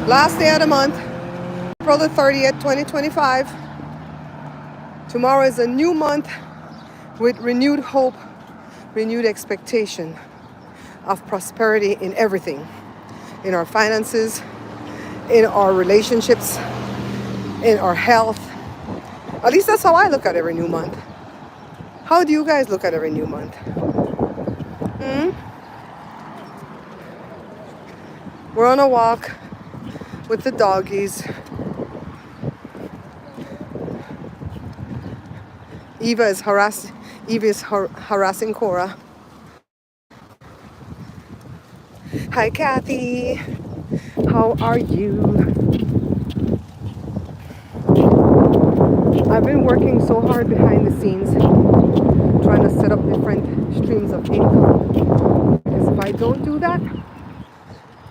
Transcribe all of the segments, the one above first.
Last day of the month, April the 30th, 2025. Tomorrow is a new month with renewed hope, renewed expectation of prosperity in everything. In our finances, in our relationships, in our health. At least that's how I look at every new month. How do you guys look at every new month? We're on a walk with the doggies. Evie is harassing Cora. Hi, Kathy. How are you? I've been working so hard behind the scenes, trying to set up different streams of income. Because if I don't do that,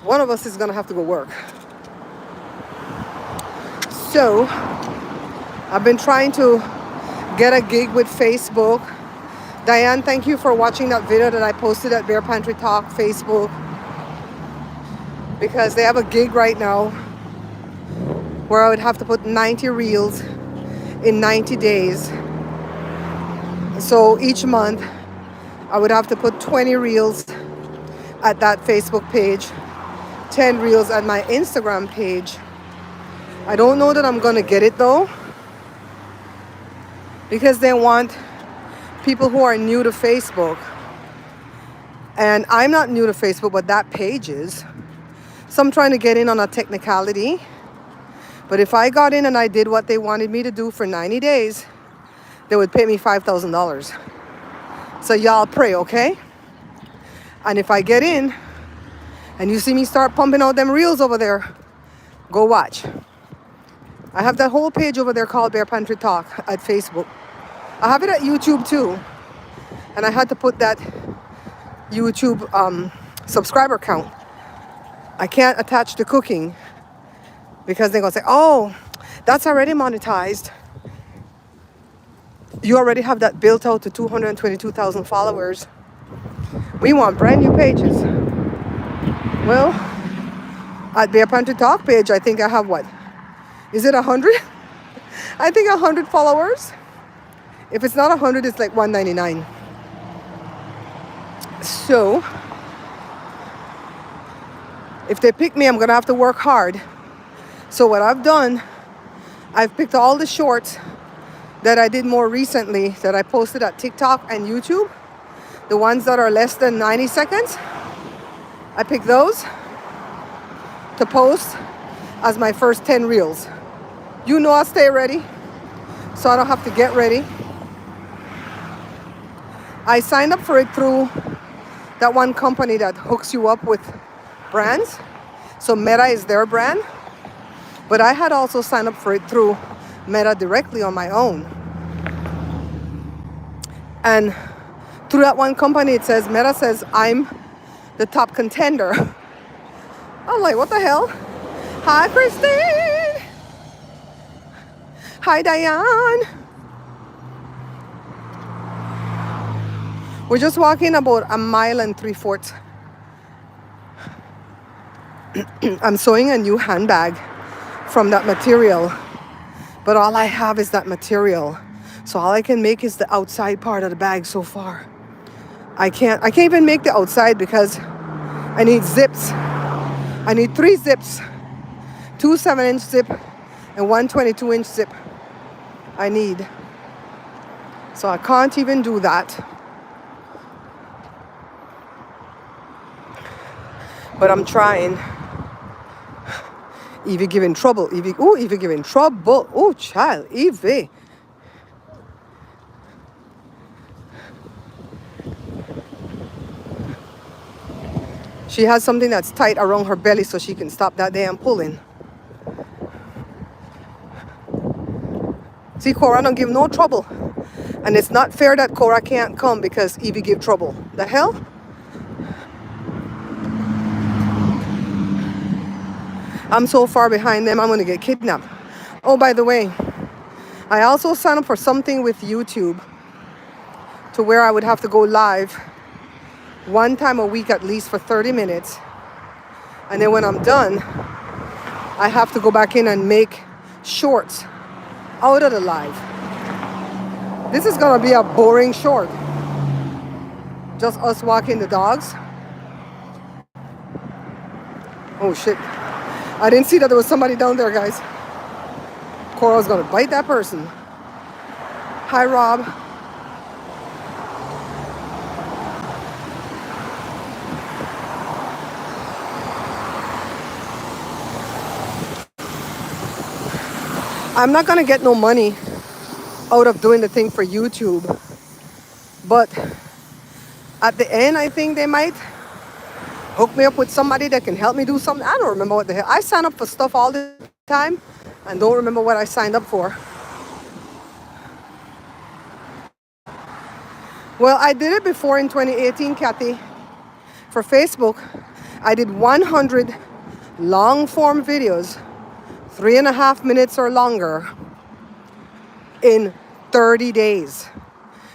one of us is gonna have to go work. So I've been trying to get a gig with Facebook. Diane, thank you for watching that video that I posted at Bare Pantry Talk Facebook. Because they have a gig right now where I would have to put 90 reels in 90 days. So each month I would have to put 20 reels at that Facebook page, 10 reels at my Instagram page. I don't know that I'm gonna get it though, because they want people who are new to Facebook. And I'm not new to Facebook, but that page is. So I'm trying to get in on a technicality. But if I got in and I did what they wanted me to do for 90 days, they would pay me $5,000. So y'all pray, okay? And if I get in and you see me start pumping out them reels over there, go watch. I have that whole page over there called Bare Pantry Talk at Facebook. I have it at YouTube too. And I had to put that YouTube subscriber count. I can't attach the cooking because they're going to say, oh, that's already monetized. You already have that built out to 222,000 followers. We want brand new pages. Well, at Bare Pantry Talk page, I think I have what? Is it 100? I think 100 followers. If it's not 100, it's like 199. So if they pick me, I'm gonna have to work hard. So what I've done, I've picked all the shorts that I did more recently that I posted at TikTok and YouTube. The ones that are less than 90 seconds. I picked those to post as my first 10 reels. You know I stay ready, so I don't have to get ready. I signed up for it through that one company that hooks you up with brands. So Meta is their brand. But I had also signed up for it through Meta directly on my own. And through that one company, it says, Meta says, I'm the top contender. I'm like, what the hell? Hi, Christine. Hi, Diane. We're just walking about 1.75 miles. I'm sewing a new handbag from that material, but all I have is that material. So all I can make is the outside part of the bag so far. I can't even make the outside because I need zips. I need 3 zips, 2 7-inch zip and 1 22-inch zip I need. So I can't even do that. But I'm trying. Evie giving trouble. Evie giving trouble. Oh, child, Evie. She has something that's tight around her belly so she can stop that damn pulling. See, Cora don't give no trouble. And it's not fair that Cora can't come because Evie give trouble. The hell? I'm so far behind them, I'm going to get kidnapped. Oh, by the way, I also signed up for something with YouTube to where I would have to go live 1 time a week at least for 30 minutes. And then when I'm done, I have to go back in and make shorts out of the live. This is gonna be a boring short. Just us walking the dogs. Oh shit. I didn't see that there was somebody down there, guys. Cora's gonna bite that person. Hi, Rob. I'm not gonna get no money out of doing the thing for YouTube, but at the end, I think they might hook me up with somebody that can help me do something. I don't remember what the hell. I sign up for stuff all the time and don't remember what I signed up for. Well, I did it before in 2018, Kathy. For Facebook, I did 100 long form videos, 3.5 minutes or longer, in 30 days.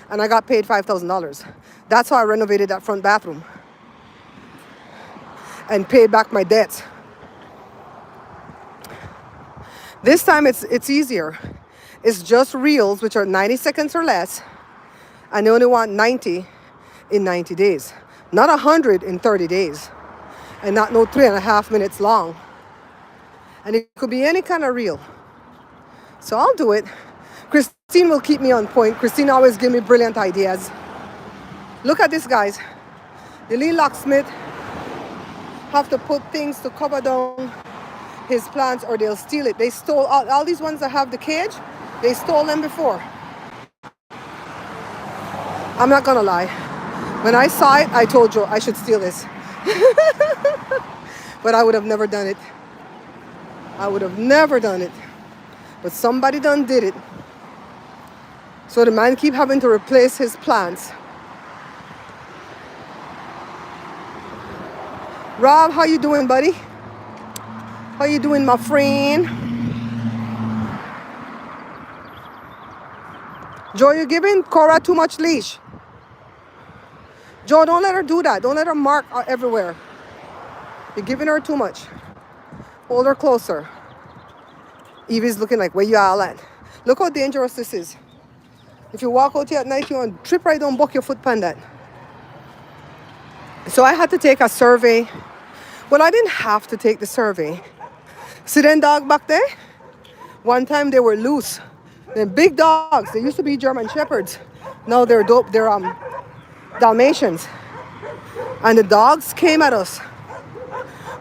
And I got paid $5,000. That's how I renovated that front bathroom and paid back my debts. This time it's easier. It's just reels, which are 90 seconds or less, and they only want 90 in 90 days. Not 100 in 30 days. And not no 3.5 minutes long. And it could be any kind of reel. So I'll do it. Christine will keep me on point. Christine always gives me brilliant ideas. Look at this, guys. The little locksmith have to put things to cover down his plants or they'll steal it. They stole all these ones that have the cage. They stole them before. I'm not gonna lie. When I saw it, I told Joe I should steal this. But I would have never done it. I would have never done it. But somebody done did it. So the man keep having to replace his plants. Rob, how you doing, buddy? How you doing, my friend? Joe, you're giving Cora too much leash. Joe, don't let her do that. Don't let her mark everywhere. You're giving her too much. Hold her closer. Evie's looking like, where you all at? Look how dangerous this is. If you walk out here at night, you want to trip right down, buck your foot pan that. So I had to take a survey. Well, I didn't have to take the survey. See them dog back there? One time they were loose. They're big dogs. They used to be German Shepherds. Now they're dope. They're Dalmatians. And the dogs came at us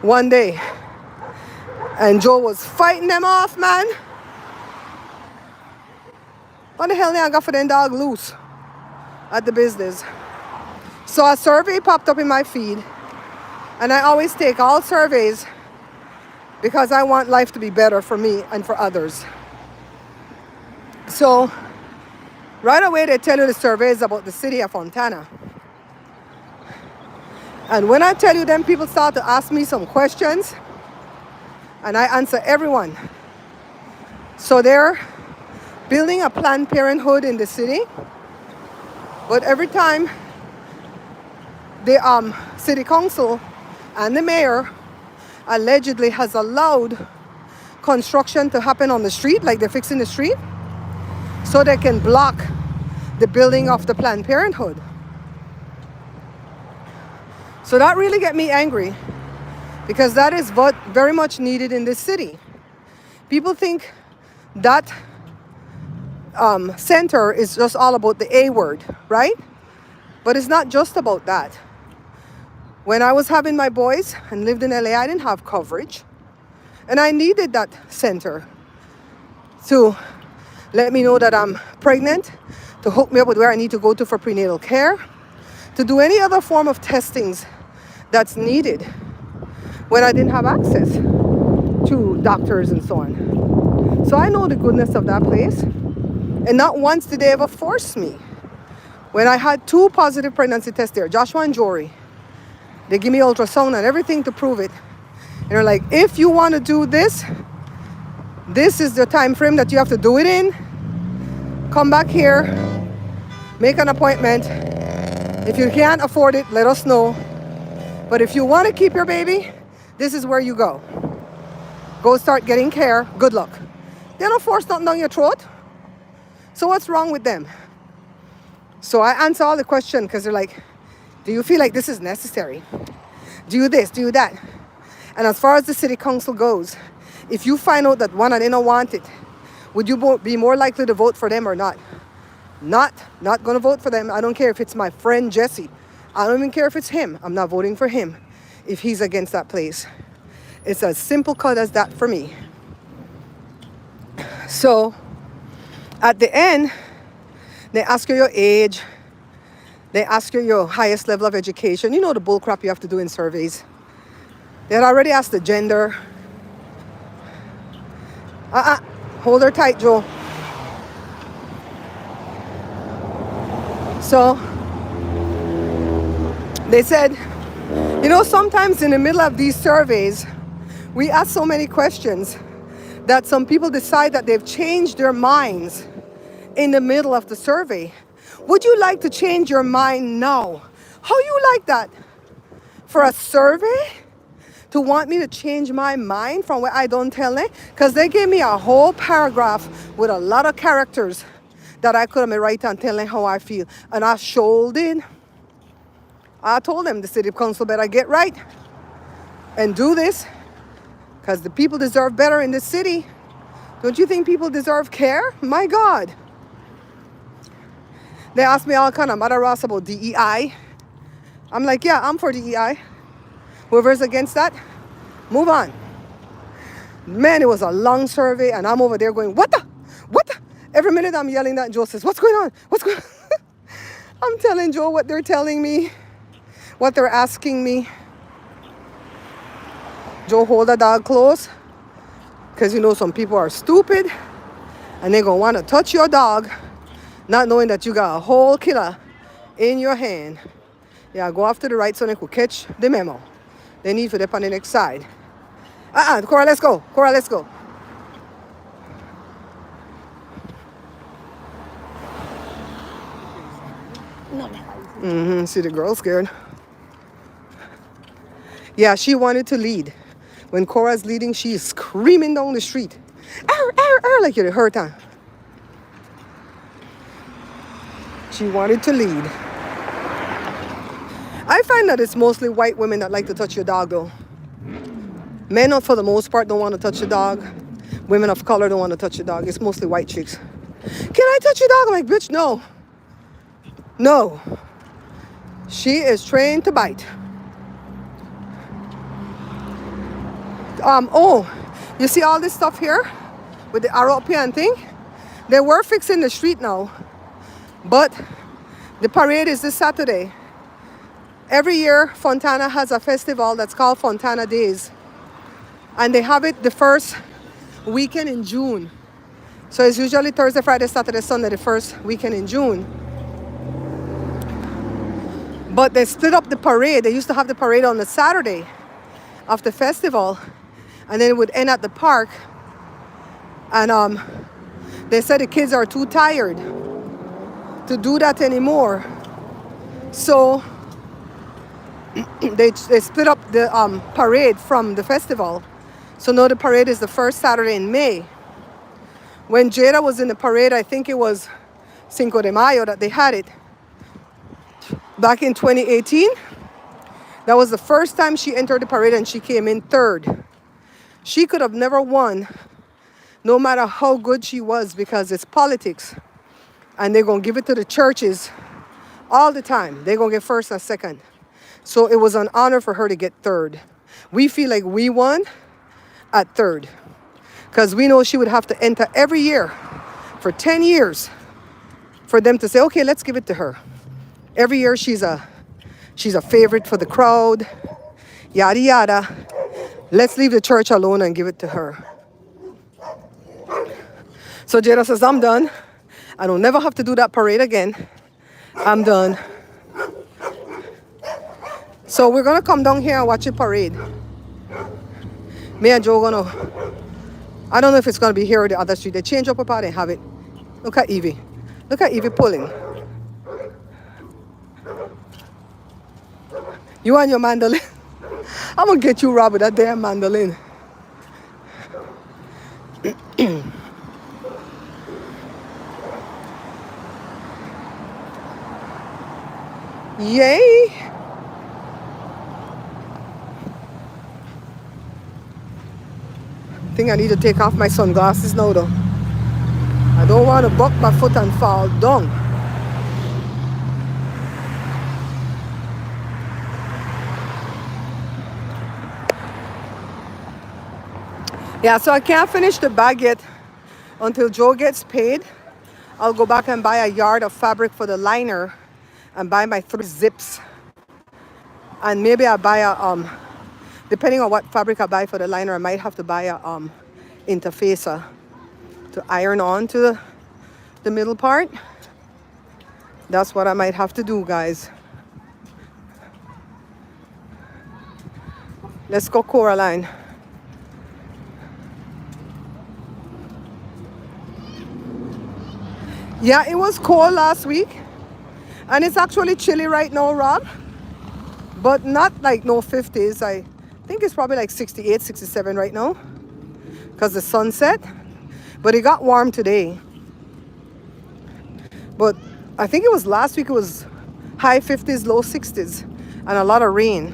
one day. And Joe was fighting them off, man. What the hell they got for them dog loose at the business? So a survey popped up in my feed. And I always take all surveys because I want life to be better for me and for others. So right away they tell you the survey is about the city of Fontana. And when I tell you them, people start to ask me some questions and I answer everyone. So they're building a Planned Parenthood in the city, but every time the city council and the mayor allegedly has allowed construction to happen on the street, like they're fixing the street, so they can block the building of the Planned Parenthood. So that really get me angry because that is what very much needed in this city. People think that center is just all about the A word, right? But it's not just about that. When I was having my boys and lived in LA, I didn't have coverage. And I needed that center to let me know that I'm pregnant, to hook me up with where I need to go to for prenatal care, to do any other form of testings that's needed when I didn't have access to doctors and so on. So I know the goodness of that place. And not once did they ever force me. When I had 2 positive pregnancy tests there, Joshua and Jory, they give me ultrasound and everything to prove it. And they're like, if you want to do this, this is the time frame that you have to do it in. Come back here, make an appointment. If you can't afford it, let us know. But if you want to keep your baby, this is where you go. go start getting care. Good luck. They don't force nothing down your throat. So what's wrong with them? So I answer all the questions because they're like, do you feel like this is necessary? Do you this, do you that? And as far as the city council goes, if you find out that one and they don't want it, would you be more likely to vote for them or not? Not going to vote for them. I don't care if it's my friend Jesse. I don't even care if it's him. I'm not voting for him if he's against that place. It's as simple cut as that for me. So at the end, they ask you your age. They ask you your highest level of education. You know the bull crap you have to do in surveys. They had already asked the gender. Hold her tight, Joe. So they said, you know, sometimes in the middle of these surveys, we ask so many questions that some people decide that they've changed their minds in the middle of the survey. Would you like to change your mind now? How you like that? For a survey? To want me to change my mind from what I don't tell them? Because they gave me a whole paragraph with a lot of characters that I could have write and tell them how I feel. And I showed it. I told them the city council better get right and do this because the people deserve better in this city. Don't you think people deserve care? My God. They asked me all kind of madaras about DEI. I'm like, yeah, I'm for DEI. Whoever's against that, move on. Man, it was a long survey and I'm over there going, what the? Every minute I'm yelling that, Joe says, what's going on? What's going on? I'm telling Joe what they're telling me, what they're asking me. Joe, hold the dog close. Because you know some people are stupid and they're going to want to touch your dog, not knowing that you got a whole killer in your hand. Yeah, go off to the right so they could catch the memo. They need for them on the next side. Cora, let's go. Cora, let's go. See the girl scared. Yeah, she wanted to lead. When Cora's leading, she is screaming down the street. Like you're hurt, huh? She wanted to lead. I find that it's mostly white women that like to touch your dog, though. Men, for the most part, don't want to touch the dog. Women of color don't want to touch the dog. It's mostly white chicks. Can I touch your dog? I'm like, bitch, no. No. She is trained to bite. You see all this stuff here with the arrow up here and thing? They were fixing the street now, but the parade is this Saturday. Every year, Fontana has a festival that's called Fontana Days, and they have it the first weekend in June. So it's usually Thursday, Friday, Saturday, Sunday, the first weekend in June. But they split up the parade. They used to have the parade on the Saturday of the festival, and then it would end at the park. And they said the kids are too tired to do that anymore. So they split up the parade from the festival. So now the parade is the first Saturday in May. When Jada was in the parade, I think it was Cinco de Mayo that they had it. Back in 2018, that was the first time she entered the parade and she came in third. She could have never won, no matter how good she was, because it's politics. And they're going to give it to the churches all the time. They're going to get first and second. So it was an honor for her to get third. We feel like we won at third, because we know she would have to enter every year for 10 years for them to say, okay, let's give it to her. Every year she's a favorite for the crowd, yada yada. Let's leave the church alone and give it to her. So Jada says, I'm done. I don't never have to do that parade again. I'm done. So we're gonna come down here and watch the parade. Me and Joe I don't know if it's gonna be here or the other street. They change up a part and have it. Look at Evie. Look at Evie pulling. You and your mandolin. I'm gonna get you, Rob, with that damn mandolin. Yay! I think I need to take off my sunglasses now though. I don't want to buck my foot and fall down. Yeah, so I can't finish the bag yet until Joe gets paid. I'll go back and buy a yard of fabric for the liner and buy my 3 zips. And maybe I'll buy a, depending on what fabric I buy for the liner, I might have to buy a interfacer to iron on to the middle part. That's what I might have to do, guys. Let's go, Coraline. Yeah, it was cold last week. And it's actually chilly right now, Rob. But not like no 50s. I think it's probably like 68, 67 right now. Because the sun set. But it got warm today. But I think it was last week, it was high 50s, low 60s. And a lot of rain.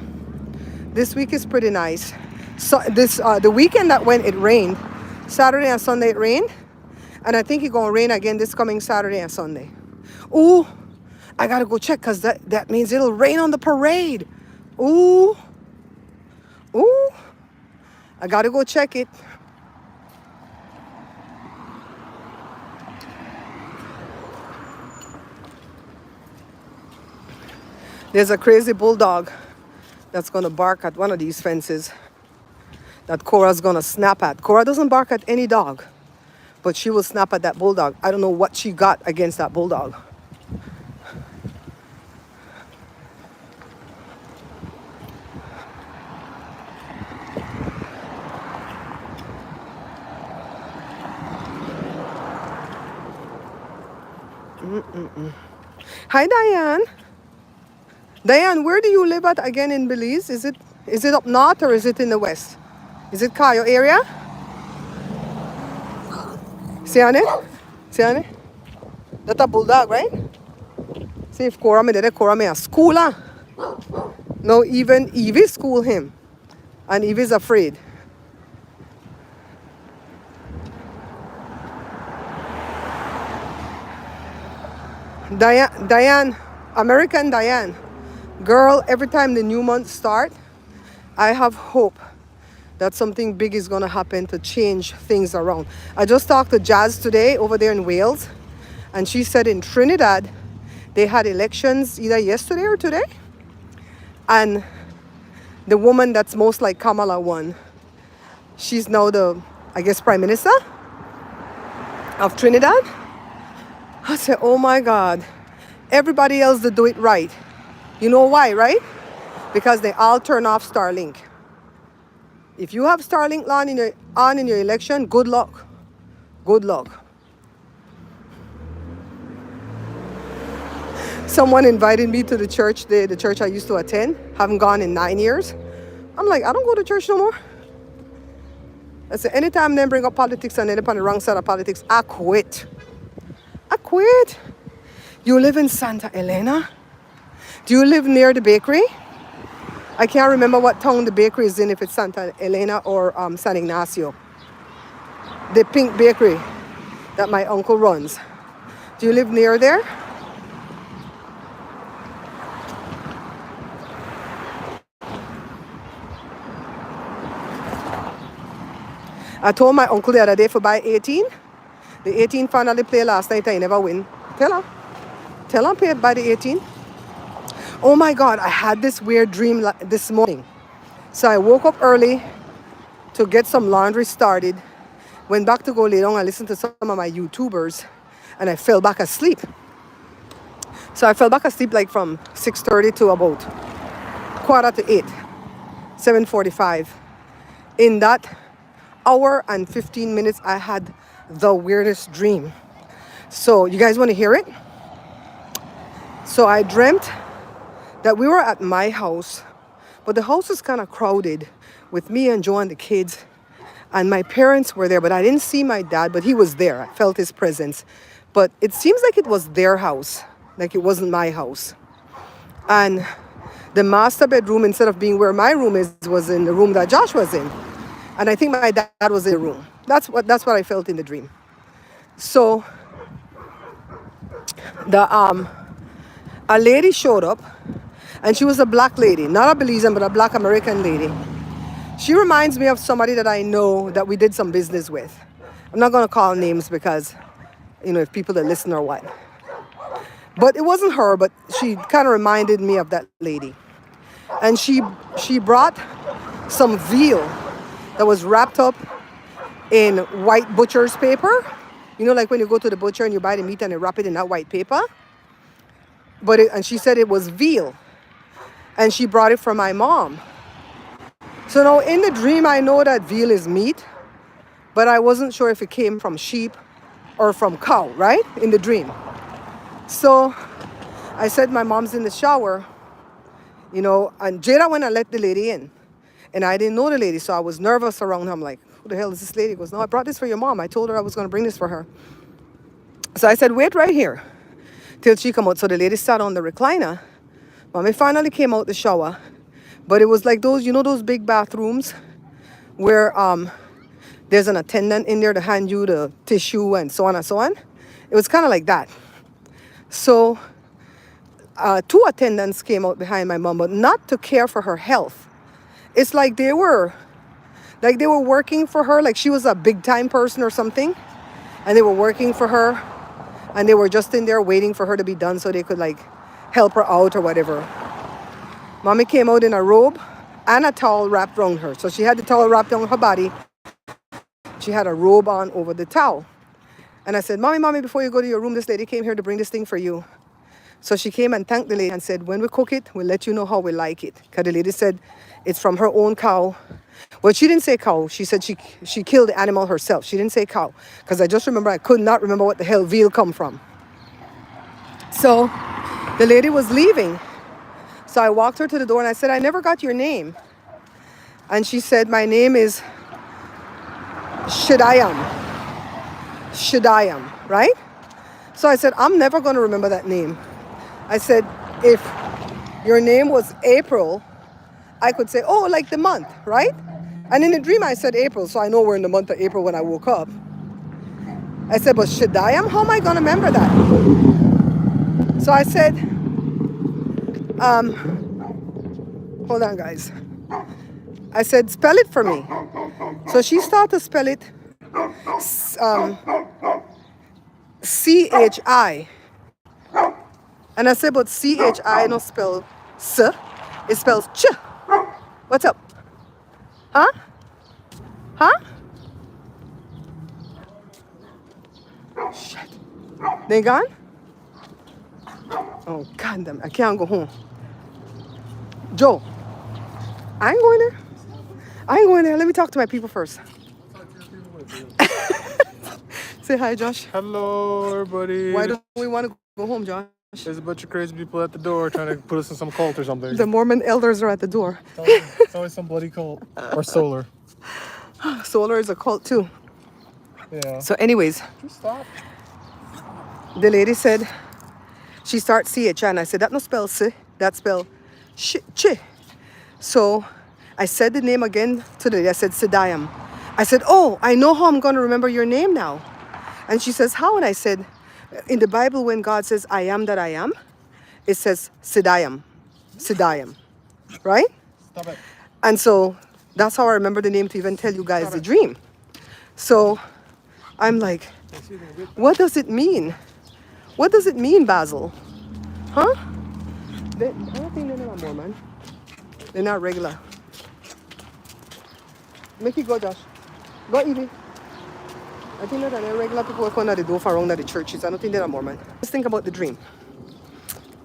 This week is pretty nice. So the weekend that went, it rained. Saturday and Sunday it rained. And I think it's going to rain again this coming Saturday and Sunday. Ooh, I got to go check because that means it'll rain on the parade. Ooh. Ooh. I got to go check it. There's a crazy bulldog that's going to bark at one of these fences that Cora's going to snap at. Cora doesn't bark at any dog, but she will snap at that bulldog. I don't know what she got against that bulldog. Hi, Diane. Diane, where do you live at again in Belize? Is it up north or is it in the west? Is it Cayo area? See on it? See on it? That's a bulldog, right? See if Cora me did Cora me a schooler. No, even Evie school him. And Evie's afraid. Diane, American Diane. Girl, every time the new month start, I have hope that something big is going to happen to change things around. I just talked to Jazz today over there in Wales, and she said in Trinidad, they had elections either yesterday or today, and the woman that's most like Kamala won. She's now the, I guess, Prime Minister of Trinidad. I said, oh my God, everybody else to do it right. You know why, right? Because they all turn off Starlink. If you have Starlink on in your election, good luck. Good luck. Someone invited me to the church, the church I used to attend. Haven't gone in 9 years. I'm like, I don't go to church no more. I said, anytime they bring up politics and end up on the wrong side of politics, I quit. I quit. You live in Santa Elena? Do you live near the bakery? I can't remember what town the bakery is in, if it's Santa Elena or San Ignacio. The pink bakery that my uncle runs. Do you live near there? I told my uncle the other day for buy 18. The 18 finally play last night, I never win. Tell her pay by the 18. Oh my God, I had this weird dream this morning. So I woke up early to get some laundry started. Went back to go lay down and listen to some of my YouTubers. And I fell back asleep. So I fell back asleep like from 6:30 to about 7:45. 7:45. In that hour and 15 minutes, I had the weirdest dream. So you guys want to hear it? So I dreamt that we were at my house, but the house was kind of crowded with me and Joe and the kids, and my parents were there, but I didn't see my dad, but he was there. I felt his presence, but it seems like it was their house, like it wasn't my house. And the master bedroom, instead of being where my room is, was in the room that Josh was in. And I think my dad was in the room. That's what I felt in the dream. So the a lady showed up, and she was a black lady, not a Belizean, but a black American lady. She reminds me of somebody that I know that we did some business with. I'm not going to call names because, if people that listen or what. But it wasn't her, but she kind of reminded me of that lady. And she brought some veal that was wrapped up in white butcher's paper. Like when you go to the butcher and you buy the meat and they wrap it in that white paper. And she said it was veal. And she brought it for my mom. So now in the dream, I know that veal is meat, but I wasn't sure if it came from sheep or from cow, right? In the dream. So I said my mom's in the shower, and Jada went and let the lady in. And I didn't know the lady, so I was nervous around her. I'm like, who the hell is this lady? He goes, no, I brought this for your mom. I told her I was going to bring this for her. So I said, wait right here till she come out. So the lady sat on the recliner. Mommy finally came out the shower. But it was like those big bathrooms where there's an attendant in there to hand you the tissue and so on and so on. It was kind of like that. So two attendants came out behind my mom, but not to care for her health. It's like they were working for her, like she was a big time person or something, and they were working for her, and they were just in there waiting for her to be done so they could help her out or whatever. Mommy came out in a robe and a towel wrapped around her. So she had the towel wrapped around her body. She had a robe on over the towel. And I said, Mommy, before you go to your room, this lady came here to bring this thing for you. So she came and thanked the lady and said, when we cook it, we'll let you know how we like it. Because the lady said it's from her own cow. Well, she didn't say cow. She said she killed the animal herself. She didn't say cow. Because I could not remember what the hell veal come from. So the lady was leaving. So I walked her to the door and I said, I never got your name. And she said, my name is Shadayam, right? So I said, I'm never going to remember that name. I said, if your name was April, I could say, oh, like the month, right? And in the dream, I said April, so I know we're in the month of April when I woke up. I said, but Shadayam, how am I going to remember that? So I said, hold on, guys. I said, spell it for me. So she started to spell it C-H-I. And I said, but C-H-I don't spell S. It spells Ch. What's up? Huh? Huh? Shit. They gone? Oh, God damn. I can't go home. Joe, I ain't going there. I ain't going there. Let me talk to my people first. Say hi, Josh. Hello, everybody. Why don't we want to go home, Josh? There's a bunch of crazy people at the door trying to put us in some cult or something. The Mormon elders are at the door. It's always some bloody cult. Or solar. Solar is a cult too. Yeah. So anyways, Just stop. the lady said, she starts CH, and I said, that no spell S, that spell ch. So I said the name again to the lady. I said, Sidayam. I said, oh, I know how I'm going to remember your name now. And she says, how? And I said, in the Bible, when God says, I am that I am, it says Sidayam, right? Stop it. And so that's how I remember the name to even tell you guys the dream. So I'm like, what does it mean? What does it mean, Basil? Huh? I don't think they're not more, man. They're not regular. Make it go, Josh. Go, Evie. I think that they're regular people who come out the door for around the churches. I don't think they're more, man. Just think about the dream.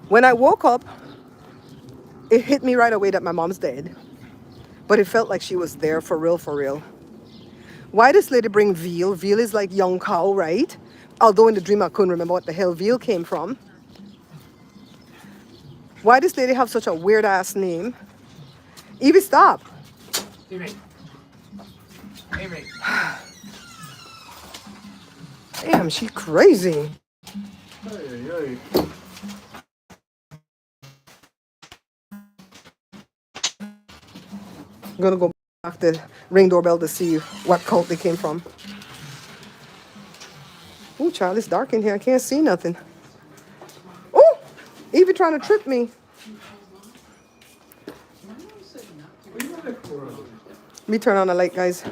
When I woke up, it hit me right away that my mom's dead. But it felt like she was there for real, for real. Why this lady bring veal? Veal is like young cow, right? Although in the dream I couldn't remember what the hell veal came from. Why this lady have such a weird ass name? Evie, stop. Evie. Damn, she crazy. Hey. I'm gonna go back to ring doorbell to see what cult they came from. Ooh, child, it's dark in here. I can't see nothing. Ooh, Evie trying to trip me. Let me turn on the light, guys.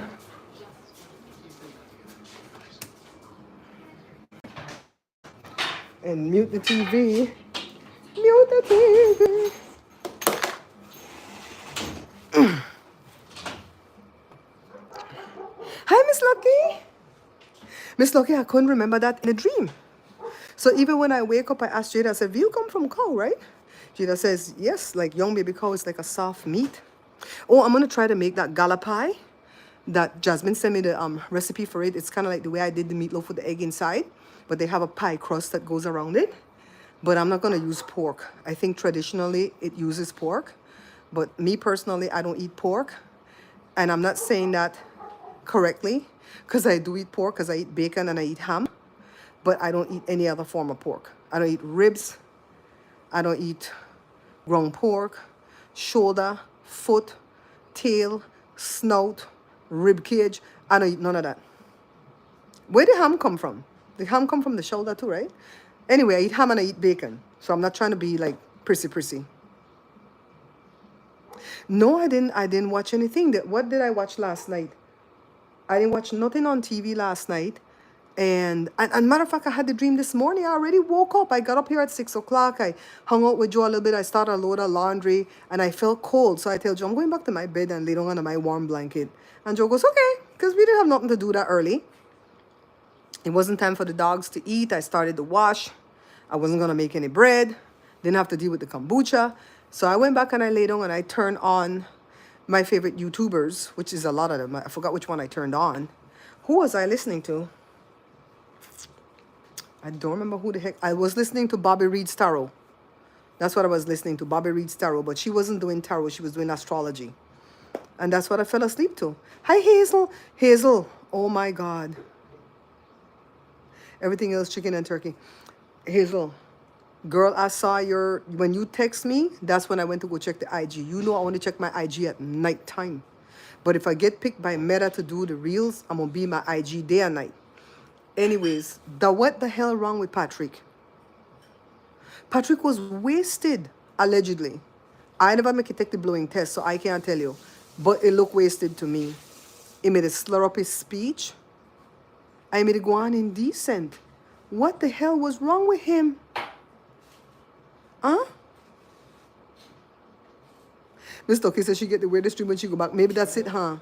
And mute the TV. Mute the TV. Hi, Miss Lucky. Miss Lucky, I couldn't remember that in a dream. So even when I wake up, I ask Jada, I said, you come from cow, right? Jada says, yes, like young baby cow is like a soft meat. Oh, I'm going to try to make that gala pie that Jasmine sent me the recipe for it. It's kind of like the way I did the meatloaf with the egg inside, but they have a pie crust that goes around it. But I'm not going to use pork. I think traditionally it uses pork, but me personally, I don't eat pork. And I'm not saying that correctly because I do eat pork because I eat bacon and I eat ham, but I don't eat any other form of pork. I don't eat ribs. I don't eat ground pork, shoulder, foot, tail, snout, rib cage. I don't eat none of that. Where did ham come from? The ham come from the shoulder too, right? Anyway, I eat ham and I eat bacon. So I'm not trying to be like prissy. No, I didn't watch anything. What did I watch last night? I didn't watch nothing on TV last night. And matter of fact, I had the dream this morning. I already woke up. I got up here at 6 o'clock. I hung out with Joe a little bit. I started a load of laundry and I felt cold. So I tell Joe, I'm going back to my bed and lay down under my warm blanket. And Joe goes, okay, because we didn't have nothing to do that early. It wasn't time for the dogs to eat. I started to wash. I wasn't going to make any bread. Didn't have to deal with the kombucha. So I went back and I laid down and I turned on my favorite YouTubers, which is a lot of them. I forgot which one I turned on. Who was I listening to? I don't remember who the heck. I was listening to Bobby Reed's tarot. That's what I was listening to, Bobby Reed's tarot. But she wasn't doing tarot. She was doing astrology. And that's what I fell asleep to. Hi, Hazel. Hazel. Oh, my God. Everything else, chicken and turkey. Hazel. Girl, I saw when you text me, that's when I went to go check the IG. You know I want to check my IG at night time. But if I get picked by Meta to do the reels, I'm going to be my IG day and night. Anyways, what the hell wrong with Patrick? Patrick was wasted, allegedly. I never make a take the blowing test, so I can't tell you. But it looked wasted to me. He made a slur up his speech. I made it go on indecent. What the hell was wrong with him? Huh? Miss Toki says she get the weirdest dream when she go back. Maybe that's it, huh?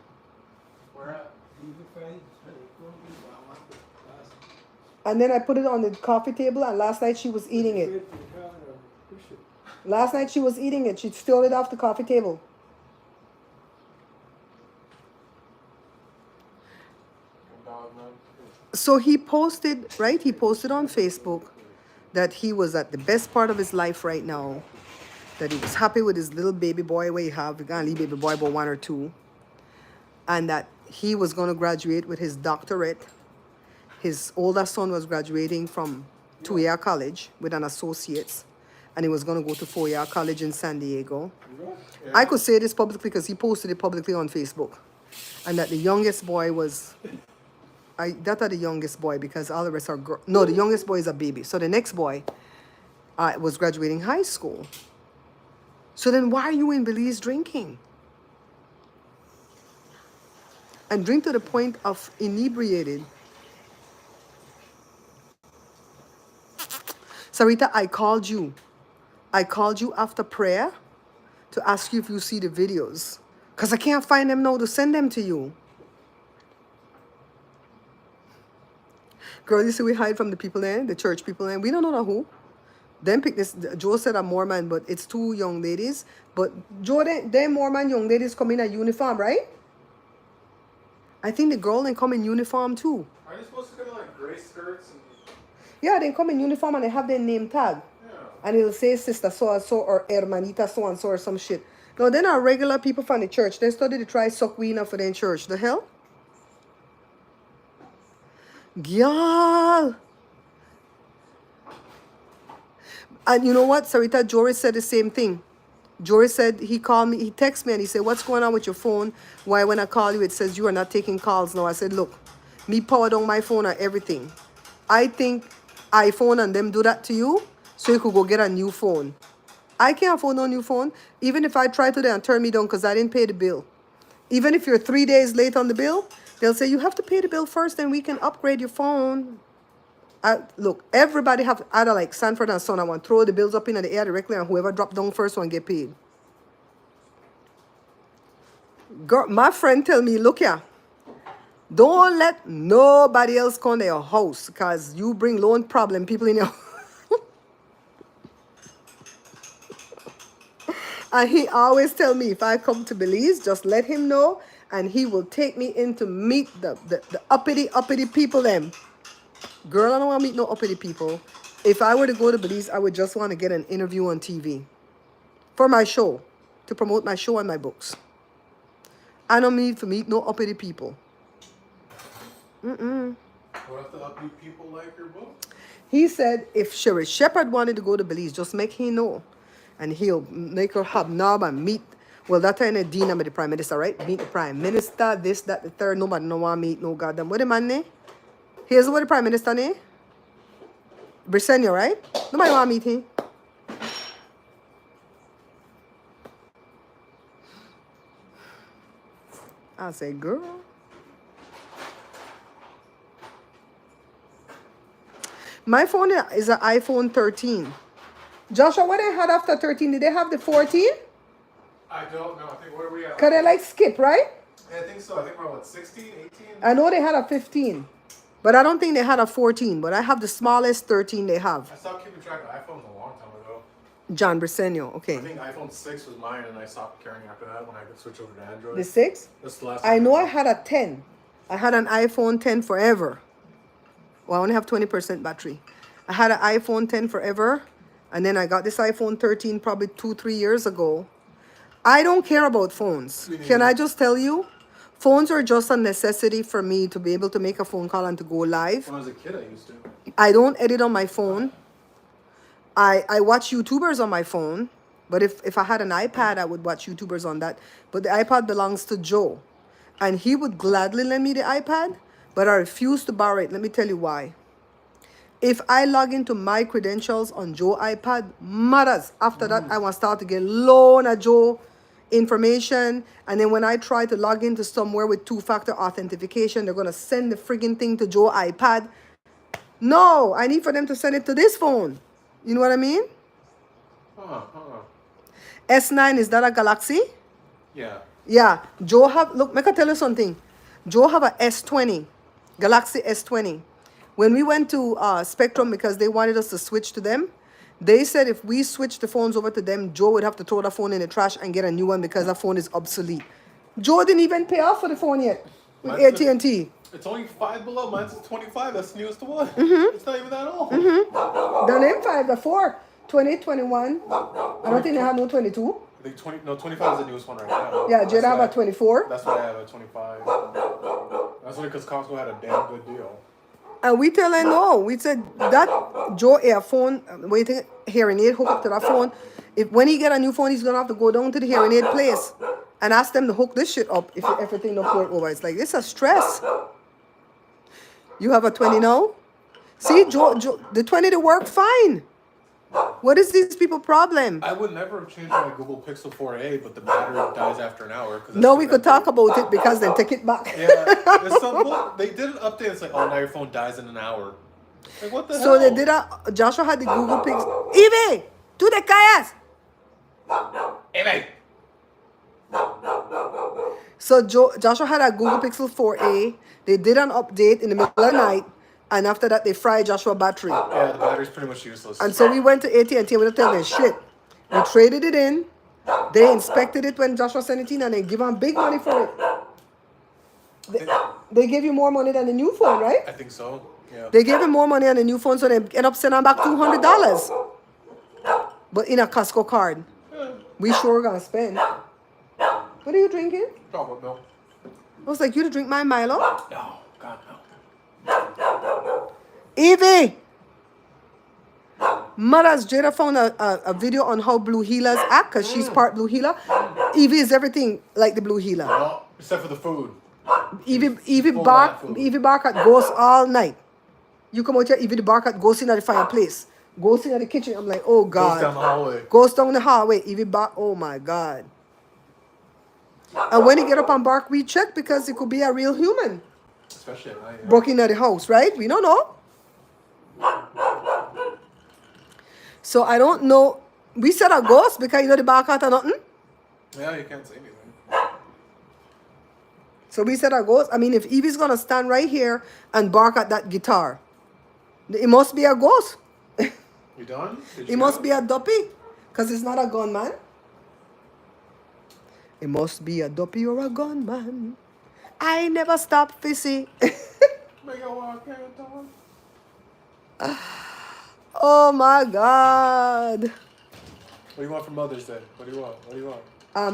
And then I put it on the coffee table, and last night she was eating it. Last night she was eating it. She stole it off the coffee table. So he posted, right? He posted on Facebook that he was at the best part of his life right now. That he was happy with his little baby boy where he have, you can't leave baby boy about 1 or 2. And that he was going to graduate with his doctorate. His older son was graduating from 2-year college with an associate's, and he was going to go to 4-year college in San Diego. I could say this publicly because he posted it publicly on Facebook. And that the youngest boy was, that are the youngest boy because all the rest are girls. No, the youngest boy is a baby. So the next boy was graduating high school. So then why are you in Belize drinking? And drink to the point of inebriated. Sarita, I called you. I called you after prayer to ask you if you see the videos. Because I can't find them now to send them to you. Girl, you see we hide from the people there, the church people there. We don't know who. Then pick this. Joe said a Mormon, but it's 2 young ladies. But Joe, they Mormon young ladies come in a uniform, right? I think the girl then come in uniform too. Are you supposed to get like gray skirts? Yeah, they come in uniform and they have their name tag. Yeah. And it'll say sister so-and-so or hermanita so-and-so or some shit. No, they're not regular people from the church. They study to try suck weed for their church. The hell? Girl. And you know what? Sarita, Jory said the same thing. Jory said he called me, he texted me and he said, what's going on with your phone? Why when I call you, it says you are not taking calls now? I said, look, me power down my phone and everything. I think iPhone and them do that to you so you could go get a new phone. I can't afford no new phone. Even if I try today and turn me down because I didn't pay the bill. Even if you're 3 days late on the bill, they'll say you have to pay the bill first, then we can upgrade your phone. Look, everybody have either like Sanford and Son. I want to throw the bills up in the air directly, and whoever drop down first one get paid. Girl, my friend tell me, look here, don't let nobody else come to your house because you bring loan problem people in your And he always tell me if I come to Belize, just let him know, and he will take me in to meet the uppity people them. Girl, I don't want to meet no uppity people. If I were to go to Belize, I would just want to get an interview on TV for my show, to promote my show and my books. I don't need to meet no uppity people. What if the uppity people like your book? He said if Sherry Shepherd wanted to go to Belize, just make him know. And he'll make her hobnob and meet. Well, that time Dina with the Prime Minister, right? Meet the Prime Minister, this, that, the third. Nobody no want to meet no goddamn. What the man name? Here's what the Prime Minister name. Brisenio, right? Nobody want to meet him. I say, girl. My phone is an iPhone 13. Joshua, what they had after 13? Did they have the 14? I don't know. I think where are we at? Because they like skip, right? Yeah, I think so. I think we're what, 16, 18? I know they had a 15. But I don't think they had a 14. But I have the smallest 13 they have. I stopped keeping track of iPhones a long time ago. John Brisenio, okay. I think iPhone 6 was mine, and I stopped carrying after that when I could switch over to Android. The 6? That's the last I know I time. had a 10. I had an iPhone 10 forever. Well, I only have 20% battery. I had an iPhone 10 forever. And then I got this iPhone 13 probably 2-3 years ago. I don't care about phones. Can I just tell you? Phones are just a necessity for me to be able to make a phone call and to go live. When I was a kid, I used to. I don't edit on my phone. I watch YouTubers on my phone. But if I had an iPad, I would watch YouTubers on that. But the iPad belongs to Joe. And he would gladly lend me the iPad. But I refuse to borrow it. Let me tell you why. If I log into my credentials on Joe iPad, mothers, after that, I want to start to get loan at Joe information. And then when I try to log into somewhere with two-factor authentication, they're going to send the friggin' thing to Joe iPad. No, I need for them to send it to this phone. You know what I mean? S9, is that a Galaxy? Yeah. Yeah. Joe have, look, make I tell you something. Joe have a S20, Galaxy S20. When we went to Spectrum because they wanted us to switch to them, they said if we switch the phones over to them, Joe would have to throw the phone in the trash and get a new one because the phone is obsolete. Joe didn't even pay off for the phone yet with AT&T. It's only 5 below. Mine's 25. That's the newest one. It's not even that old. The name 5, the 4, 2021. I don't think they have no 22. I think 25 is the newest one right now. Yeah, Jada have a 24. That's why I have a 25. That's only because Costco had a damn good deal. And we tell her no. We said that Joe earphone, waiting hearing aid hook up to that phone. If when he get a new phone, he's gonna have to go down to the hearing aid place and ask them to hook this shit up if everything don't work over. It's like it's a stress. You have a 20 now? See, Joe, the 20 to work fine. What is these people problem? I would never have changed my Google Pixel 4a, but the battery dies after an hour. No, we could talk about it because then take it back. Yeah, there's they did an update. It's like, oh, now your phone dies in an hour. Like, what the hell? So they did Joshua had the Google Pixel. Evie, tú te callas. Evie. So Joshua had a Google Pixel 4a. They did an update in the middle of the night. And after that, they fried Joshua battery. Yeah, the battery's pretty much useless. And so we went to AT&T and we were telling them, shit. We traded it in. They inspected it when Joshua sent it in and they give them big money for it. They gave you more money than the new phone, right? I think so, yeah. They gave him more money on the new phone, so they end up sending back $200. But in a Costco card. We sure gonna spend. What are you drinking? Chocolate milk. I was like, you to drink my Milo? No, God, no. Evie! Mother's Jada found a video on how blue healers act because she's part blue healer. Evie is everything like the blue healer. No, except for the food. Evie full bark of food. Evie bark at ghosts all night. You come out here, Evie the bark at ghosts in the fireplace. Ghosts in the kitchen. I'm like, oh God. Goes down the hallway. Goes down the hallway. Evie bark. Oh my God. And when he get up and bark, we check because it could be a real human. Especially at night. Yeah. Broke into the house, right? We don't know. So I don't know. We said a ghost because you know the bark out or nothing. Yeah, you can't say anything. So we said a ghost. I mean, if Evie's gonna stand right here and bark at that guitar, it must be a ghost. You done? It must be a duppy. Because it's not a gunman. It must be a duppy or a gunman. I never stop fissy. Make a walk, dog. Oh my God. What do you want for Mother's Day? What do you want? What do you want?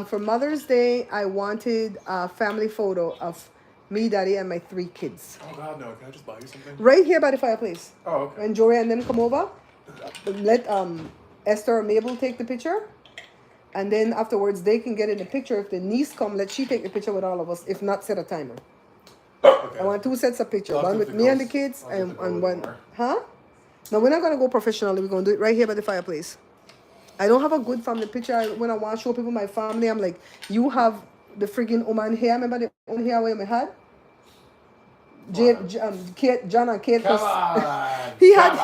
For Mother's Day, I wanted a family photo of me, Daddy, and my 3 kids. Oh God, no! Can I just buy you something? Right here by the fireplace. Oh, okay. When Jory and them come over, let Esther or Mabel take the picture. And then afterwards, they can get in the picture. If the niece come, let she take the picture with all of us. If not, set a timer. Okay. I want 2 sets of pictures. I'll One do with the me and the ghost. kids, I'll do and the ghost one. more. Huh? No, we're not going to go professionally. We're going to do it right here by the fireplace. I don't have a good family picture. When I want to show people my family, I'm like, you have the friggin' Oman hair. Remember the Oman hair where I had? Kate, John and Kate. Come on. He had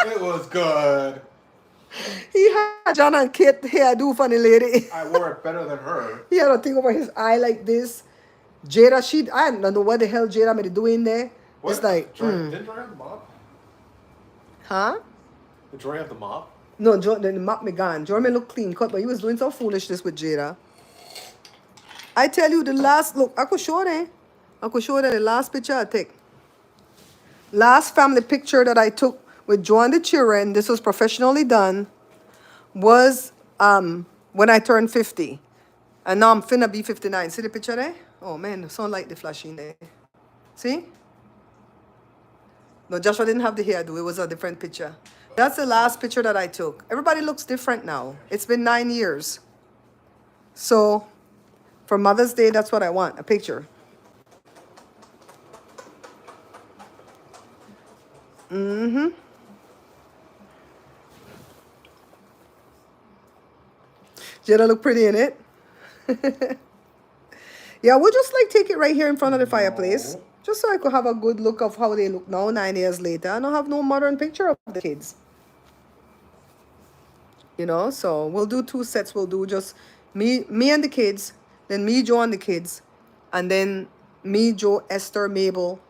It was good. he had John and Kate hair do for the lady. I wore it better than her. He had a thing over his eye like this. Jada, I don't know what the hell Jada made do in there. What? It's like, Didn't Jory have the mop? huh? Did Jory have the mop? No, the mop me gone. Jordan look clean cut, but he was doing some foolishness with Jada. I tell you, the last look, I could show that. I could show that the last picture I take. Last family picture that I took with Joe and the children, this was professionally done, was when I turned 50. And now I'm finna be 59. See the picture there? Oh man, sound like the flashing there. See? No, Joshua didn't have the hairdo. It was a different picture. That's the last picture that I took. Everybody looks different now. It's been 9 years. So, for Mother's Day, that's what I want, a picture. Mm-hmm. Jada look pretty in it. Yeah, we'll just like take it right here in front of the fireplace. Just so I could have a good look of how they look now, 9 years later. And I have no modern picture of the kids. You know, so we'll do 2 sets. We'll do just me and the kids, then me, Joe, and the kids, and then me, Joe, Esther, Mabel,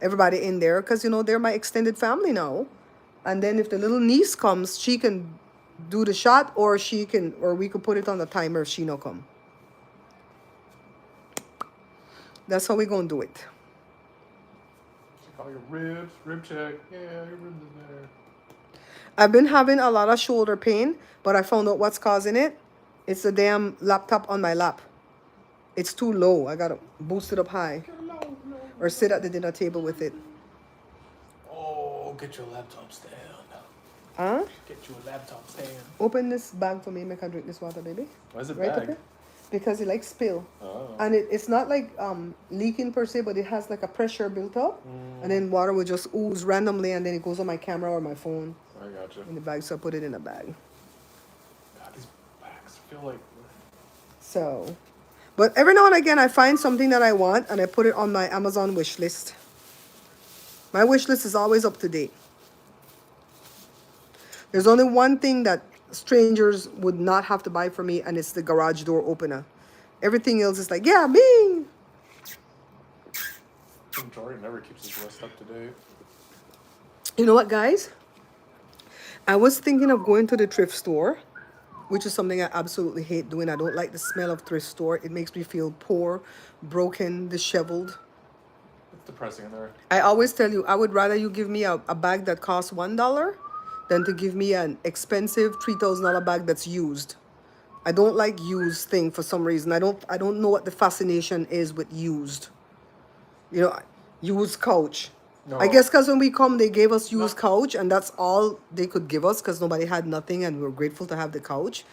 everybody in there, because you know they're my extended family now. And then if the little niece comes, she can do the shot, or we could put it on the timer if she no come. That's how we gonna do it. Check all your ribs, rib check. Yeah, your ribs is there. I've been having a lot of shoulder pain, but I found out what's causing it. It's the damn laptop on my lap. It's too low. I gotta boost it up high. Or sit at the dinner table with it. Oh, get your laptop stand. Huh? Get you a laptop stand. Open this bag for me. Make I drink this water, baby. Why is it Right up bag? here. Because it like spill. Oh. And it's not like leaking per se, but it has like a pressure built up. And then water will just ooze randomly, and then it goes on my camera or my phone. I gotcha. In the bag, so I put it in a bag. God, these bags feel like... So, but every now and again, I find something that I want, and I put it on my Amazon wish list. My wish list is always up to date. There's only one thing that strangers would not have to buy for me, and it's the garage door opener. Everything else is like, yeah, me. Jory never keeps his list up to date. You know what, guys? I was thinking of going to the thrift store, which is something I absolutely hate doing. I don't like the smell of thrift store. It makes me feel poor, broken, disheveled. It's depressing in there. I always tell you, I would rather you give me a bag that costs $1 than to give me an expensive $3,000 bag that's used. I don't like used thing for some reason. I don't know what the fascination is with used. You know, used couch, I No. guess because when we come, they gave us No. used couch, and that's all they could give us because nobody had nothing, and we were grateful to have the couch.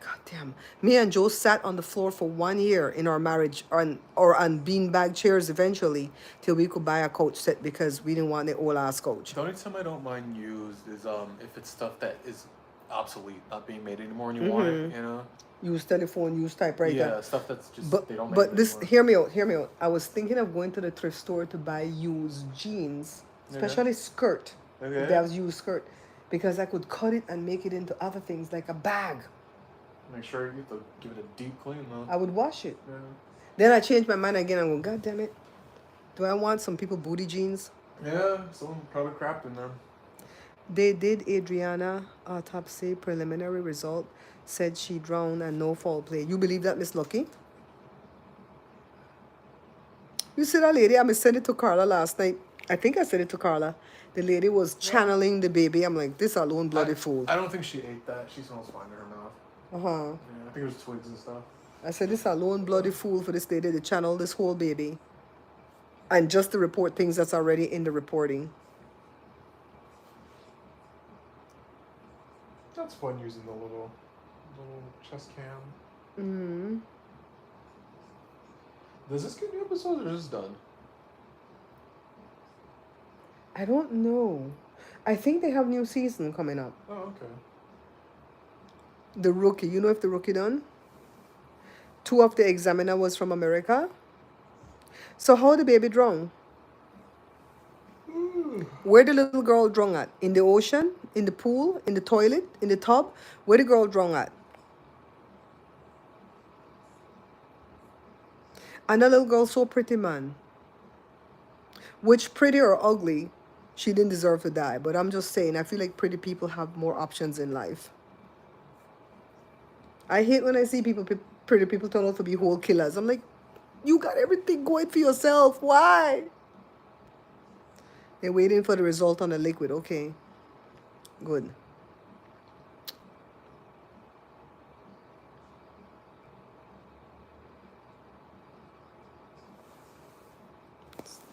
God damn. Me and Joe sat on the floor for 1 year in our marriage on beanbag chairs eventually till we could buy a couch set because we didn't want the old ass couch. The only time I don't mind used is if it's stuff that is obsolete, not being made anymore, and you want it, you know. Use telephone, use typewriter. Yeah, stuff that's just But they don't make but it this anymore. hear me out. I was thinking of going to the thrift store to buy used jeans, Okay. especially skirt. If they Okay. have used skirt, because I could cut it and make it into other things like a bag. Make sure you have to give it a deep clean though. I would wash it. Yeah. Then I changed my mind again. I'm going, God damn it. Do I want some people booty jeans? Yeah, someone probably crapped in them. They did Adriana autopsy preliminary result said she drowned and no foul play. You believe that, Miss Lucky? You see that lady? I sent it to Carla last night. I think I sent it to Carla. The lady was channeling the baby. I'm like, this alone bloody fool. I don't think she ate that. She smells fine in her mouth. Uh-huh. Yeah, I think it was twigs and stuff. I said, this alone bloody fool for this lady to channel this whole baby. And just to report things that's already in the reporting. That's fun using the little chest cam. Mm-hmm. Does this get new episodes or is this done? I don't know. I think they have new season coming up. Oh, okay. The Rookie. You know if the Rookie done? 2 of the examiner was from America. So how the baby drown? Where the little girl drown at? In the ocean? In the pool? In the toilet? In the tub? Where the girl drown at? And that little girl so pretty, man. Which pretty or ugly, she didn't deserve to die. But I'm just saying, I feel like pretty people have more options in life. I hate when I see pretty people turn out to be whole killers. I'm like, you got everything going for yourself. Why? They're waiting for the result on the liquid. Okay. Good.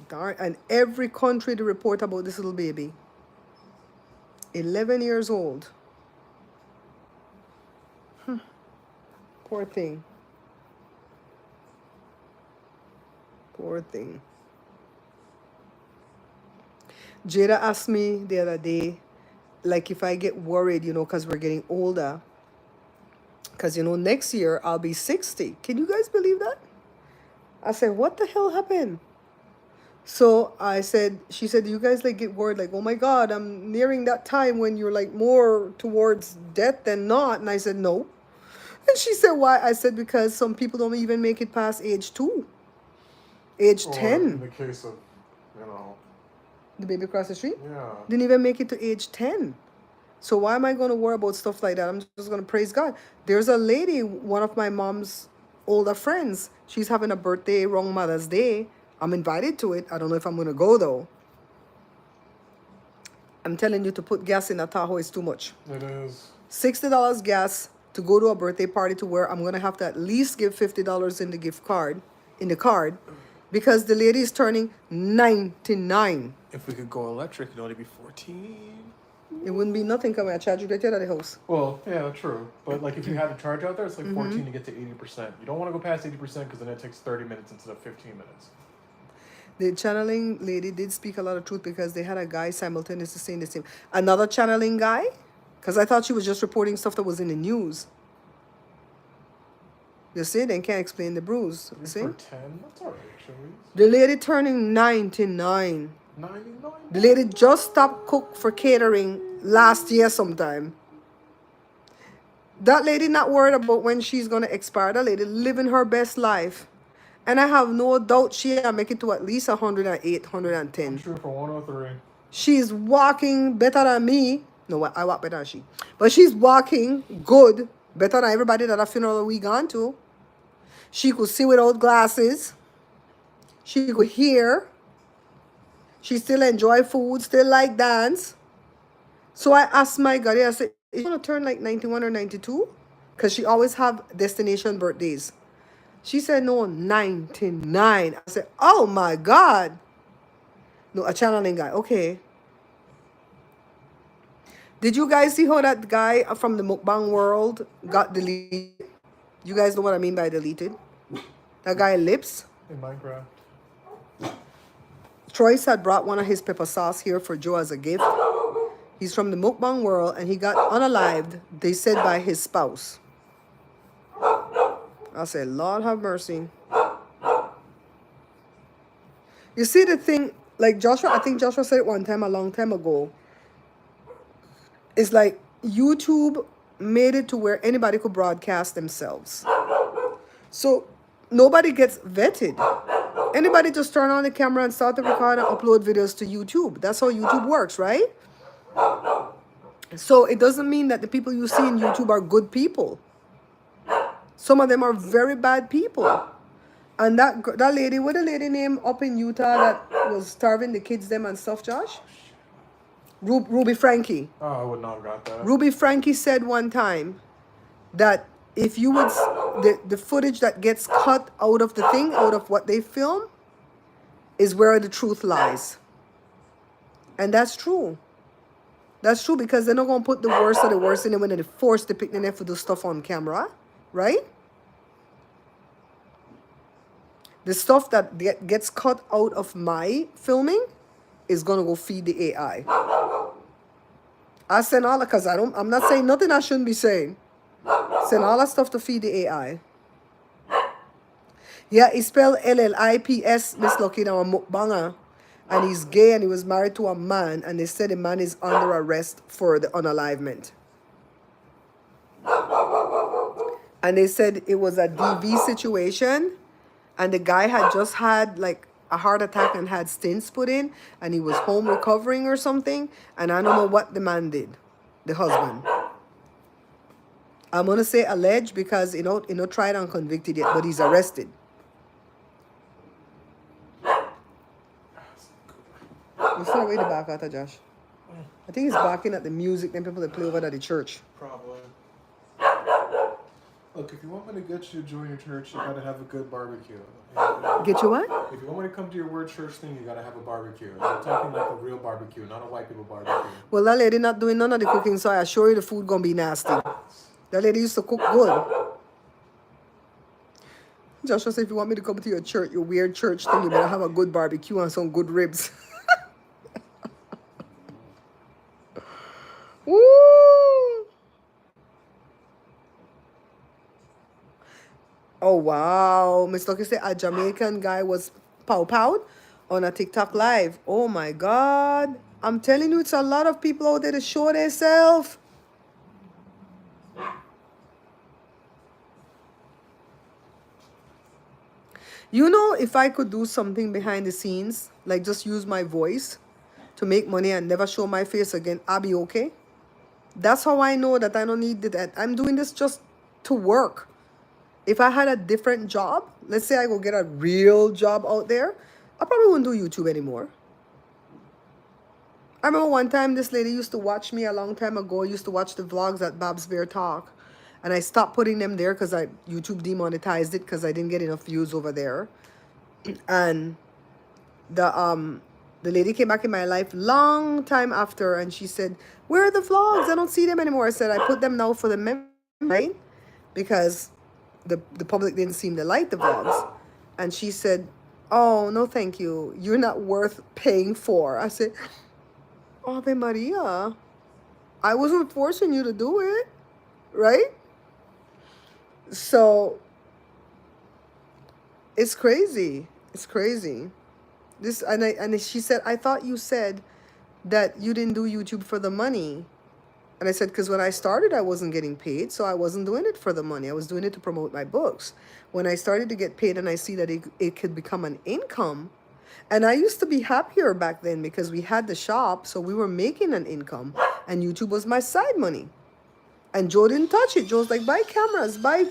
Darn. And every country to report about this little baby. 11 years old. Poor thing. Poor thing. Jada asked me the other day, like if I get worried, because we're getting older. Because, next year I'll be 60. Can you guys believe that? I said, what the hell happened? So she said, you guys like get worried, like, oh my God, I'm nearing that time when you're like more towards death than not. And I said, no. And she said, why? I said, because some people don't even make it past age 2. Age 10. In the case of, the baby across the street? Yeah. Didn't even make it to age 10. So why am I going to worry about stuff like that? I'm just going to praise God. There's a lady, one of my mom's older friends. She's having a birthday around Mother's Day. I'm invited to it. I don't know if I'm going to go, though. I'm telling you, to put gas in a Tahoe is too much. It is. $60 gas to go to a birthday party to where I'm going to have to at least give $50 in the card, because the lady is turning 99. If we could go electric, it'd only be 14. It wouldn't be nothing coming. I charge you right at the house. Well, yeah, true. But like if you had to charge out there, it's like 14 to get to 80%. You don't want to go past 80% because then it takes 30 minutes instead of 15 minutes. The channeling lady did speak a lot of truth because they had a guy simultaneously saying the same. Another channeling guy? Because I thought she was just reporting stuff that was in the news. You see, they can't explain the bruise. You see? For 10, that's all right, actually. The lady turning 99. 99? The lady just stopped cook for catering last year sometime. That lady not worried about when she's going to expire. That lady living her best life. And I have no doubt she'll make it to at least 108, 110. I'm sure for 103. She's walking better than me. No, I walk better than she. But she's walking good, better than everybody that a funeral we gone to. She could see without glasses. She could hear. She still enjoy food, still like dance. So I asked my God, I said, is she going to turn like 91 or 92? Because she always have destination birthdays. She said, no, 99. I said, oh my God. No, a channeling guy. Okay. Did you guys see how that guy from the mukbang world got deleted? You guys know what I mean by deleted? That guy Lips. In Minecraft. Troyce had brought one of his pepper sauce here for Joe as a gift. He's from the mukbang world and he got unalived, they said, by his spouse. I said, Lord have mercy. You see the thing, like Joshua, I think Joshua said it one time a long time ago. It's like YouTube made it to where anybody could broadcast themselves. So nobody gets vetted. Anybody just turn on the camera and start to record and upload videos to YouTube. That's how YouTube works, right? So it doesn't mean that the people you see in YouTube are good people. Some of them are very bad people. And that lady, what a lady named up in Utah that was starving the kids them and stuff, Josh? Ruby Frankie. Oh, I would not have got that. Ruby Frankie said one time that if you would, the footage that gets cut out of the thing, out of what they film, is where the truth lies. And that's true. That's true because they're not going to put the worst of the worst in it when they're forced to pick the net for the stuff on camera, right? The stuff that gets cut out of my filming is going to go feed the AI. I send all that because I'm not saying nothing I shouldn't be saying. Send all that stuff to feed the AI. Yeah, he spelled LLIPS, Miss Lucky, now a mukbanger. And he's gay and he was married to a man. And they said the man is under arrest for the unalivement. And they said it was a DV situation. And the guy had just had like a heart attack and had stents put in. And he was home recovering or something. And I don't know what the man did, the husband. I'm going to say alleged because, tried and convicted yet, but he's arrested. You saw the way the back out, Josh. I think he's barking at the music, then people that play over at the church. Probably. Look, if you want me to get you to join your church, you gotta have a good barbecue. Get you what? If you want me to come to your word church thing, you gotta have a barbecue. I'm talking like a real barbecue, not a white people barbecue. Well, that lady not doing none of the cooking, so I assure you the food gonna be nasty. That lady used to cook good. Joshua said, if you want me to come to your church, your weird church thing, you better have a good barbecue and some good ribs. Woo! Oh, wow. Miss Lucky said a Jamaican guy was pow-powed on a TikTok live. Oh, my God. I'm telling you, it's a lot of people out there to show themselves. You know, if I could do something behind the scenes, like just use my voice to make money and never show my face again, I'll be okay. That's how I know that I don't need that. I'm doing this just to work. If I had a different job, let's say I go get a real job out there, I probably wouldn't do YouTube anymore. I remember one time this lady used to watch me a long time ago, used to watch the vlogs at Babs Bear Talk. And I stopped putting them there because YouTube demonetized it because I didn't get enough views over there. And the lady came back in my life long time after and she said, where are the vlogs? I don't see them anymore. I said, I put them now for the memory, right? Because the public didn't seem to like the vlogs. And she said, oh, no, thank you. You're not worth paying for. I said, Ave Maria, I wasn't forcing you to do it, right? So it's crazy. It's crazy. And she said, I thought you said that you didn't do YouTube for the money. And I said, because when I started, I wasn't getting paid, so I wasn't doing it for the money. I was doing it to promote my books. When I started to get paid and I see that it could become an income, and I used to be happier back then because we had the shop, so we were making an income, and YouTube was my side money. And Joe didn't touch it. Joe was like, buy cameras, I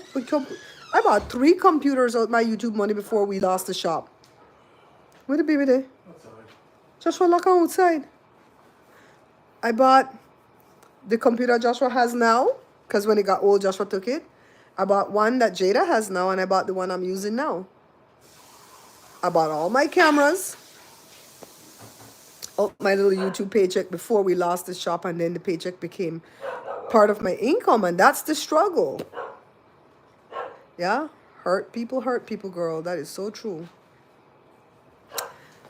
bought 3 computers out my YouTube money before we lost the shop. Where the baby there? Outside. Joshua, lock on outside. I bought the computer Joshua has now, because when it got old, Joshua took it. I bought one that Jada has now, and I bought the one I'm using now. I bought all my cameras. out my little YouTube paycheck before we lost the shop, and then the paycheck became part of my income, and that's the struggle. Yeah, hurt people, girl. That is so true.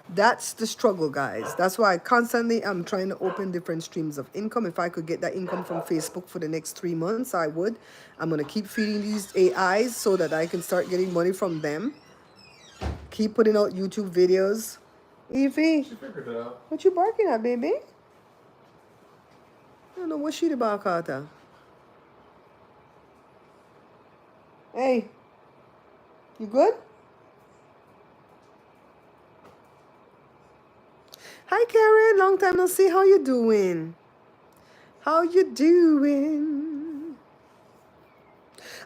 That's the struggle, guys. That's why I constantly am trying to open different streams of income. If I could get that income from Facebook for the next 3 months, I would. I'm going to keep feeding these AIs so that I can start getting money from them. Keep putting out YouTube videos. Evie, She figured it out. what you barking at, baby? I don't know what she the bark at. Hey, you good? Hi, Karen. Long time no see. How you doing? How you doing?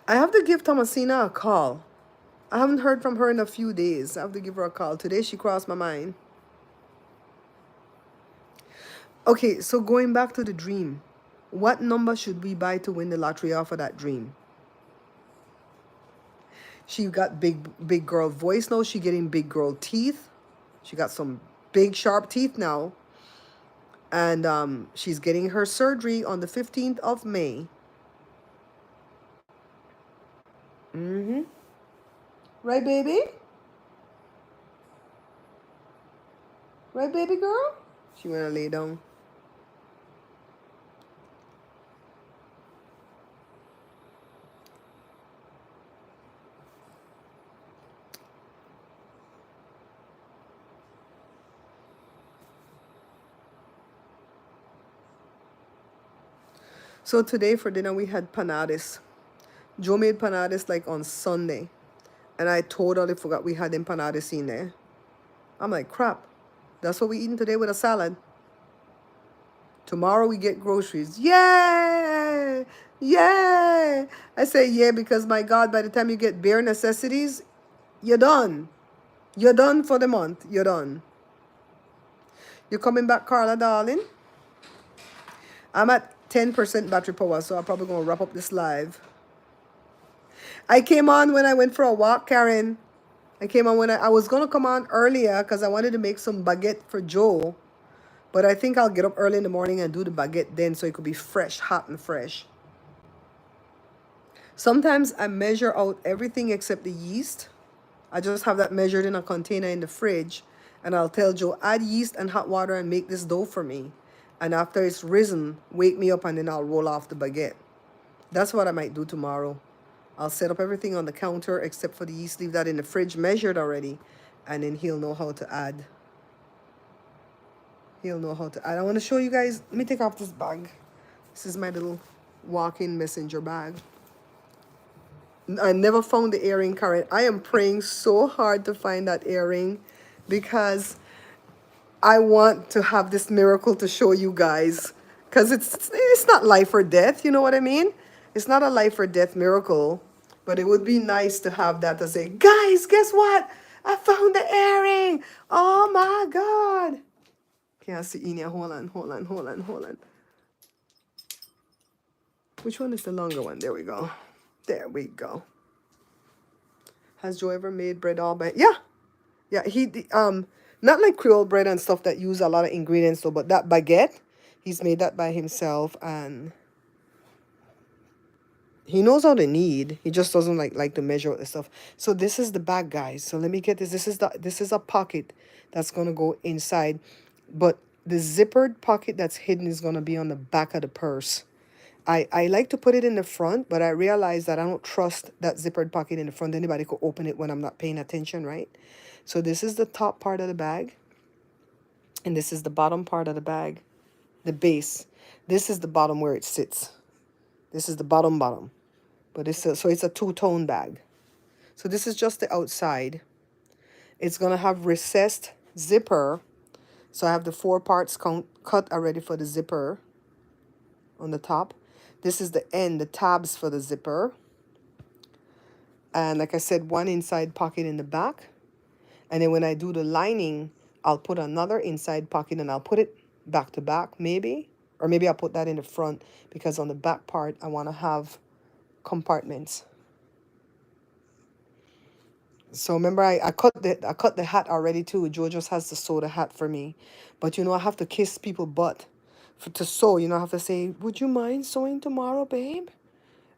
I have to give Thomasina a call. I haven't heard from her in a few days. I have to give her a call. Today she crossed my mind. Okay, so going back to the dream. What number should we buy to win the lottery off of that dream? She got big girl voice now. She getting big girl teeth. She got some big sharp teeth now. And she's getting her surgery on the 15th of May. Mm-hmm. Right, baby? Right, baby girl? She went to lay down. So today for dinner we had panades. Joe made panades like on Sunday. And I totally forgot we had empanadas in there. I'm like, crap. That's what we eating today with a salad. Tomorrow we get groceries. Yay! Yay! I say yeah because, my God, by the time you get bare necessities, you're done. You're done for the month. You're done. You're coming back, Carla, darling? I'm at 10% battery power, so I'm probably going to wrap up this live. I came on when I went for a walk, Karen. I came on when I was going to come on earlier because I wanted to make some baguette for Joe. But I think I'll get up early in the morning and do the baguette then so it could be fresh, hot and fresh. Sometimes I measure out everything except the yeast. I just have that measured in a container in the fridge. And I'll tell Joe, add yeast and hot water and make this dough for me. And after it's risen, wake me up and then I'll roll off the baguette. That's what I might do tomorrow. I'll set up everything on the counter except for the yeast. Leave that in the fridge measured already. And then he'll know how to add. He'll know how to add. I want to show you guys. Let me take off this bag. This is my little walk-in messenger bag. I never found the earring, Karen. I am praying so hard to find that earring because I want to have this miracle to show you guys. Because it's not life or death, you know what I mean? It's not a life or death miracle. But it would be nice to have that to say, guys, guess what? I found the earring. Oh my God. Can't see in here. Hold on. Which one is the longer one? There we go. There we go. Has Joe ever made bread all by? Yeah. Yeah, not like Creole bread and stuff that use a lot of ingredients though, but that baguette, he's made that by himself and he knows how to knead. He just doesn't like to measure out the stuff. So this is the bag, guys. So let me get this. This is a pocket that's gonna go inside. But the zippered pocket that's hidden is gonna be on the back of the purse. I like to put it in the front, but I realize that I don't trust that zippered pocket in the front. Anybody could open it when I'm not paying attention, right? So this is the top part of the bag. And this is the bottom part of the bag. The base. This is the bottom where it sits. This is the bottom. But so it's a two-tone bag. So this is just the outside. It's going to have recessed zipper. So I have the 4 parts cut already for the zipper on the top. This is the end, the tabs for the zipper. And like I said, one inside pocket in the back. And then when I do the lining, I'll put another inside pocket and I'll put it back to back maybe. Or maybe I'll put that in the front because on the back part, I want to have compartments. So remember, I cut the hat already too. Joe just has to sew the hat for me. But you know, I have to kiss people butt to sew. You know, I have to say, would you mind sewing tomorrow, babe?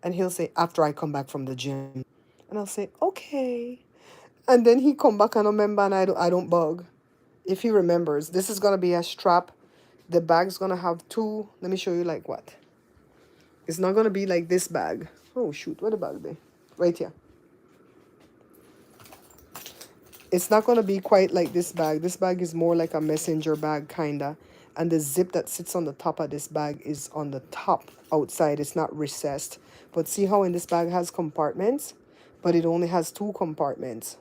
And he'll say, after I come back from the gym. And I'll say, okay. And then he come back and remember, and I don't bug. If he remembers, this is gonna be a strap. The bag's gonna have two. Let me show you like what. It's not gonna be like this bag. Oh shoot, where the bag be? Right here. It's not gonna be quite like this bag. This bag is more like a messenger bag kinda. And the zip that sits on the top of this bag is on the top outside. It's not recessed. But see how in this bag has compartments? But it only has two compartments.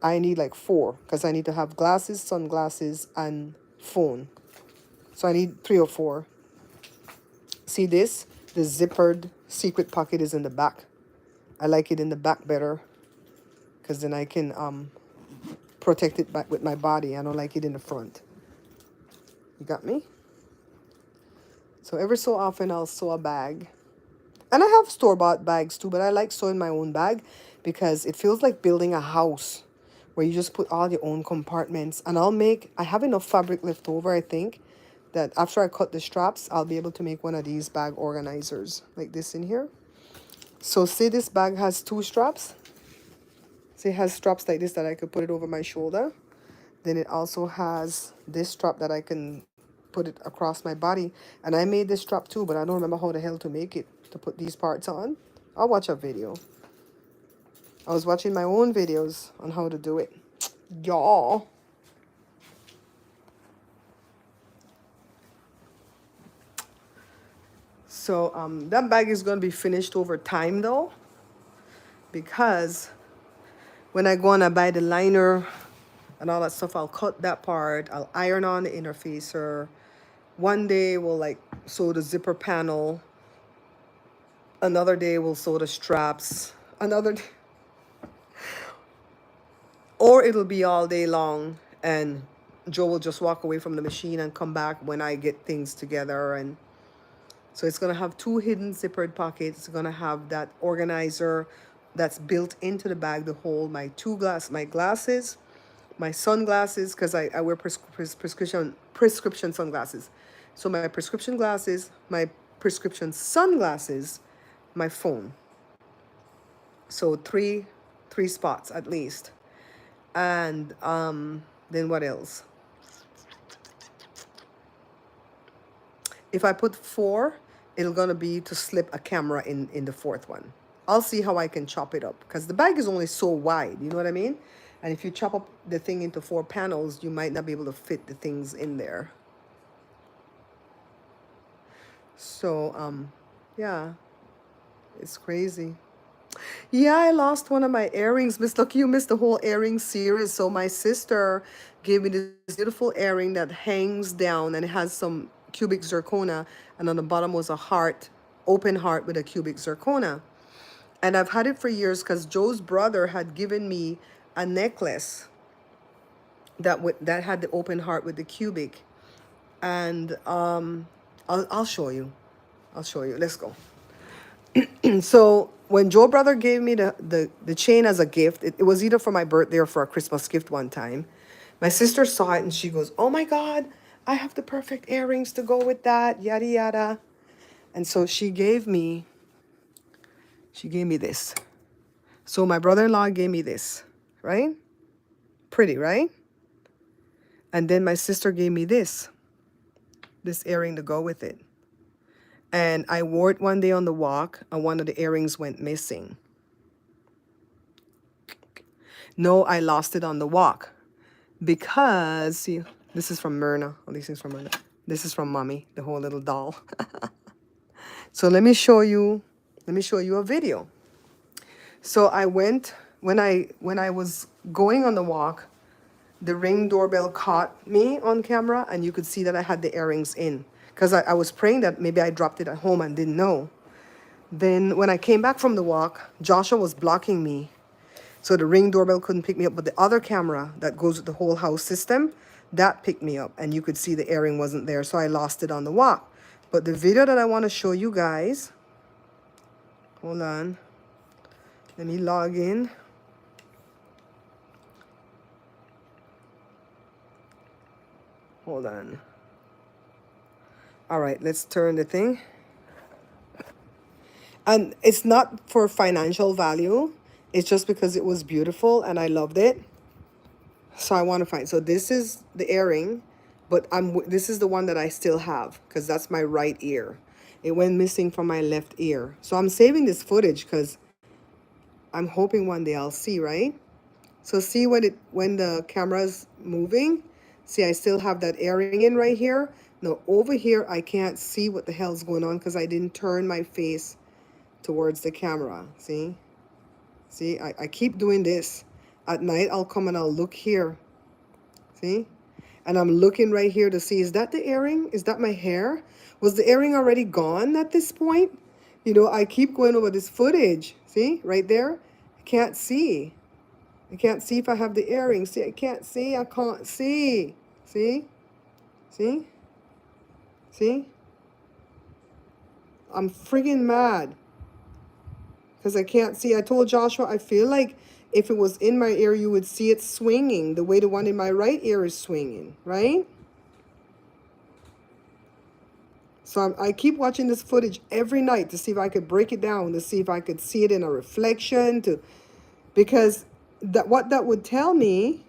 I need like four because I need to have glasses, sunglasses, and phone. So I need three or four. See this? The zippered secret pocket is in the back. I like it in the back better because then I can protect it back with my body. I don't like it in the front. You got me? So every so often I'll sew a bag. And I have store-bought bags too, but I like sewing my own bag because it feels like building a house where you just put all your own compartments. And I have enough fabric left over, I think, that after I cut the straps, I'll be able to make one of these bag organizers like this in here. So say this bag has two straps. Say it has straps like this that I could put it over my shoulder. Then it also has this strap that I can put it across my body. And I made this strap too, but I don't remember how the hell to make it, to put these parts on. I'll watch a video. I was watching my own videos on how to do it. Y'all. So that bag is going to be finished over time though, because when I go and I buy the liner and all that stuff, I'll cut that part. I'll iron on the inner facer. One day we'll like sew the zipper panel. Another day we'll sew the straps. Another day, or it'll be all day long and Joe will just walk away from the machine and come back when I get things together. And so it's going to have two hidden zippered pockets. It's going to have that organizer that's built into the bag to hold my my glasses, my sunglasses, because I wear prescription sunglasses. So my prescription glasses, my prescription sunglasses, my phone. So three spots at least. And then what else? If I put four, it'll gonna be to slip a camera in the fourth one. I'll see how I can chop it up because the bag is only so wide, you know what I mean? And if you chop up the thing into 4 panels, you might not be able to fit the things in there. So yeah, it's crazy. Yeah, I lost one of my earrings. Miss Lucky, you missed the whole earring series. So my sister gave me this beautiful earring that hangs down and it has some cubic zirconia. And on the bottom was a heart, open heart with a cubic zirconia. And I've had it for years because Joe's brother had given me a necklace that had the open heart with the cubic. And I'll show you. I'll show you. Let's go. So when Joe brother gave me the chain as a gift, it was either for my birthday or for a Christmas gift one time. My sister saw it and she goes, "Oh my God, I have the perfect earrings to go with that, yada yada." And so she gave me this. So my brother-in-law gave me this, right? Pretty, right? And then my sister gave me this earring to go with it. And I wore it one day on the walk and one of the earrings went missing. No, I lost it on the walk because, see, this is from Myrna. All these things from Myrna. This is from Mommy, the whole little doll. So let me show you a video. So I went, when I was going on the walk, the Ring doorbell caught me on camera and you could see that I had the earrings in. Because I was praying that maybe I dropped it at home and didn't know. Then when I came back from the walk, Joshua was blocking me. So the Ring doorbell couldn't pick me up, but the other camera that goes with the whole house system, that picked me up. And you could see the earring wasn't there, so I lost it on the walk. But the video that I want to show you guys, hold on. Let me log in. Hold on. All right, let's turn the thing. And it's not for financial value. It's just because it was beautiful and I loved it. So I want to find. So this is the earring, but this is the one that I still have because that's my right ear. It went missing from my left ear. So I'm saving this footage because I'm hoping one day I'll see, right? So see when the camera's moving, see I still have that earring in right here. Now over here I can't see what the hell's going on because I didn't turn my face towards the camera. See? See, I keep doing this. At night I'll come and I'll look here. See? And I'm looking right here to see, is that the earring? Is that my hair? Was the earring already gone at this point? You know, I keep going over this footage. See, right there? I can't see. I can't see if I have the earring. See, I can't see. I can't see. See? See? See? I'm friggin' mad because I can't see. I told Joshua, I feel like if it was in my ear, you would see it swinging the way the one in my right ear is swinging, right? So I keep watching this footage every night to see if I could break it down, to see if I could see it in a reflection, because what that would tell me,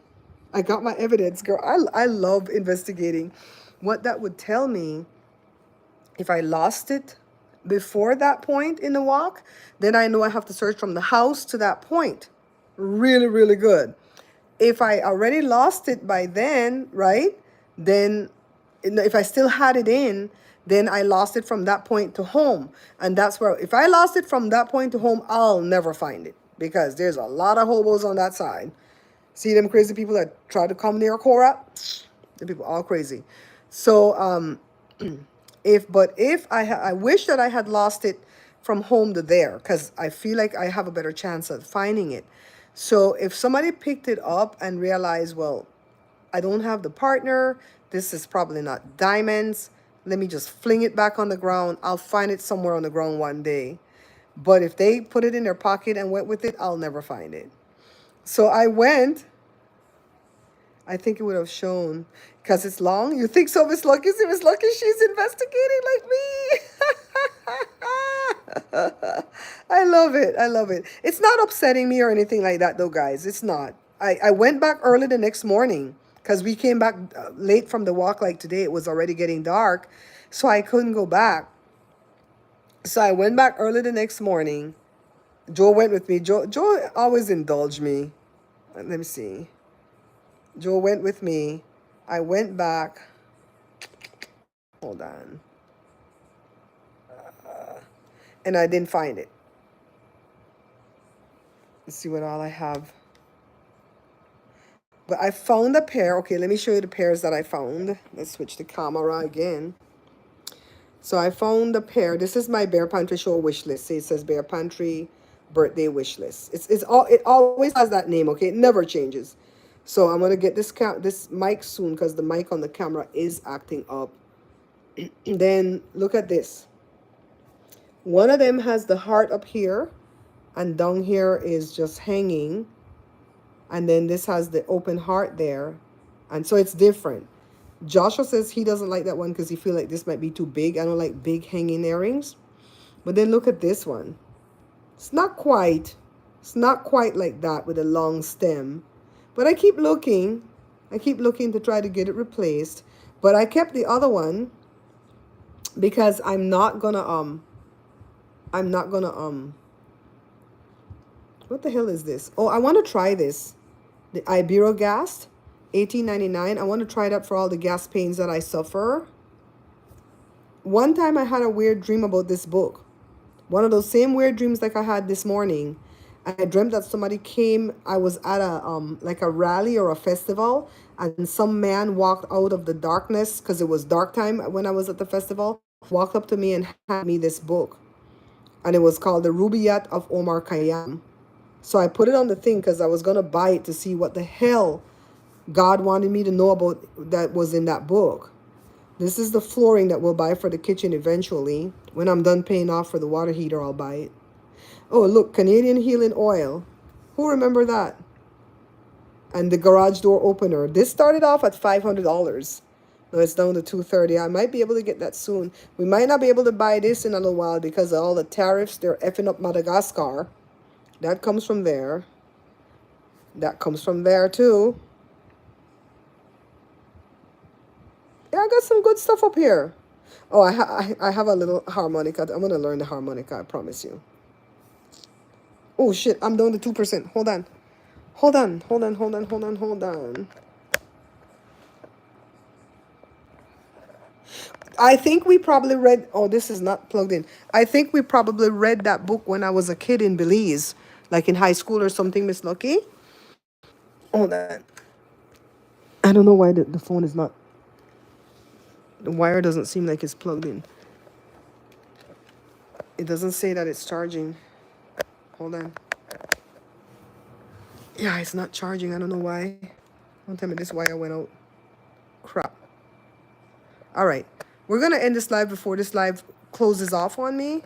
I got my evidence, girl. I love investigating. What that would tell me, if I lost it before that point in the walk, then I know I have to search from the house to that point. Really, really good. If I already lost it by then, right, then if I still had it in, then I lost it from that point to home. And that's where, if I lost it from that point to home, I'll never find it because there's a lot of hobos on that side. See them crazy people that try to come near Cora? The people all crazy. So if I wish that I had lost it from home to there because I feel like I have a better chance of finding it. So if somebody picked it up and realized, well, I don't have the partner, this is probably not diamonds, let me just fling it back on the ground. I'll find it somewhere on the ground one day. But if they put it in their pocket and went with it, I'll never find it. So I went. I think it would have shown because it's long. You think so, Miss Lucky? See, Miss Lucky, she's investigating like me. I love it. I love it. It's not upsetting me or anything like that, though, guys. It's not. I went back early the next morning because we came back late from the walk like today. It was already getting dark, so I couldn't go back. So I went back early the next morning. Joe went with me. Joe always indulged me. Let me see. Joe went with me. I went back. Hold on. And I didn't find it. Let's see what all I have. But I found a pair. Okay, let me show you the pairs that I found. Let's switch the camera again. So I found a pair. This is my Bare Pantry Show wish list. See, it says Bare Pantry birthday wish list. It always has that name, okay? It never changes. So I'm gonna get this mic soon because the mic on the camera is acting up. Then look at this. One of them has the heart up here, and down here is just hanging. And then this has the open heart there, and so it's different. Joshua says he doesn't like that one because he feels like this might be too big. I don't like big hanging earrings. But then look at this one. It's not quite like that with a long stem. But I keep looking. I keep looking to try to get it replaced. But I kept the other one because I'm not gonna what the hell is this? Oh, I want to try this. The Iberogast, $18.99. I want to try that for all the gas pains that I suffer. One time I had a weird dream about this book. One of those same weird dreams like I had this morning. I dreamt that somebody came. I was at a like a rally or a festival, and some man walked out of the darkness because it was dark time when I was at the festival. Walked up to me and handed me this book, and it was called The Rubaiyat of Omar Khayyam. So I put it on the thing because I was gonna buy it to see what the hell God wanted me to know about that was in that book. This is the flooring that we'll buy for the kitchen eventually. When I'm done paying off for the water heater, I'll buy it. Oh, look, Canadian Healing Oil. Who remember that? And the garage door opener. This started off at $500. No, it's down to 230. I might be able to get that soon. We might not be able to buy this in a little while because of all the tariffs. They're effing up Madagascar. That comes from there. That comes from there too. Yeah, I got some good stuff up here. Oh, I have a little harmonica. I'm gonna learn the harmonica. I promise you. Oh shit! I'm down to 2%. Hold on. Hold on. Hold on. Hold on. Hold on. Hold on. I think we probably read. Oh, this is not plugged in. I think we probably read that book when I was a kid in Belize, like in high school or something. Miss Lucky. Hold on. I don't know why the phone is not. The wire doesn't seem like it's plugged in. It doesn't say that it's charging. Hold on. Yeah, it's not charging. I don't know why. Don't tell me this wire went out. Crap. All right. We're going to end this live before this live closes off on me.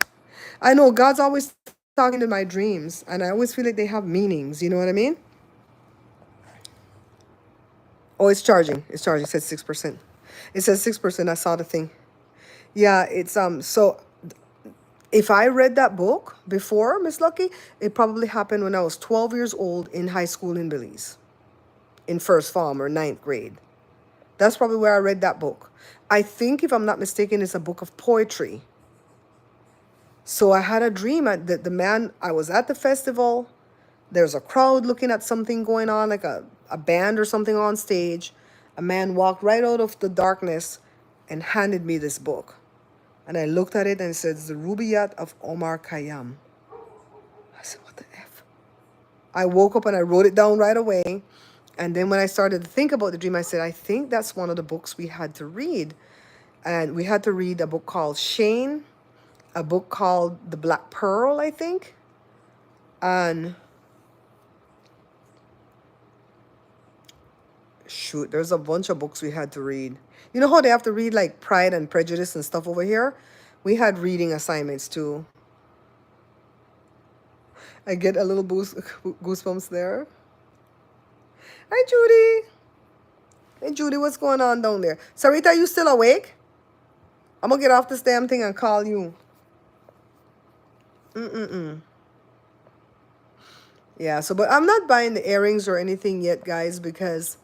I know God's always talking to my dreams, and I always feel like they have meanings. You know what I mean? Oh, it's charging. It's charging. It says 6%. It says 6%. I saw the thing. Yeah, it's so if I read that book before, Miss Lucky, it probably happened when I was 12 years old in high school in Belize, in first form or ninth grade. That's probably where I read that book. I think, if I'm not mistaken, it's a book of poetry. So I had a dream that the man, I was at the festival. There's a crowd looking at something going on, like a band or something on stage. A man walked right out of the darkness and handed me this book. And I looked at it and it says, The Rubaiyat of Omar Khayyam. I said, what the F? I woke up and I wrote it down right away. And then when I started to think about the dream, I said, I think that's one of the books we had to read. And we had to read a book called Shane, a book called The Black Pearl, I think. And shoot, there's a bunch of books we had to read. You know how they have to read like Pride and Prejudice and stuff over here? We had reading assignments too. I get a little goosebumps there. Hi, Judy. Hey, Judy, what's going on down there? Sarita, are you still awake? I'm going to get off this damn thing and call you. Yeah, so, but I'm not buying the earrings or anything yet, guys, because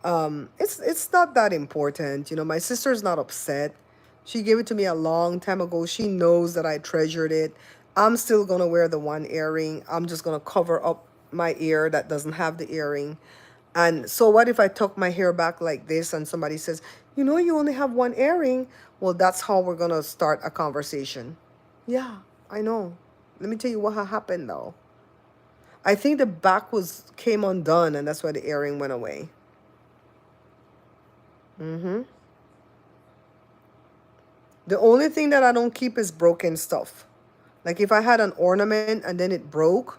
it's not that important. You know, my sister's not upset. She gave it to me a long time ago. She knows that I treasured it. I'm still going to wear the one earring. I'm just going to cover up my ear that doesn't have the earring. And so what if I tuck my hair back like this and somebody says, you know, you only have one earring? Well, that's how we're going to start a conversation. Yeah, I know. Let me tell you what happened, though. I think the back came undone, and that's why the earring went away. The only thing that I don't keep is broken stuff. Like if I had an ornament and then it broke,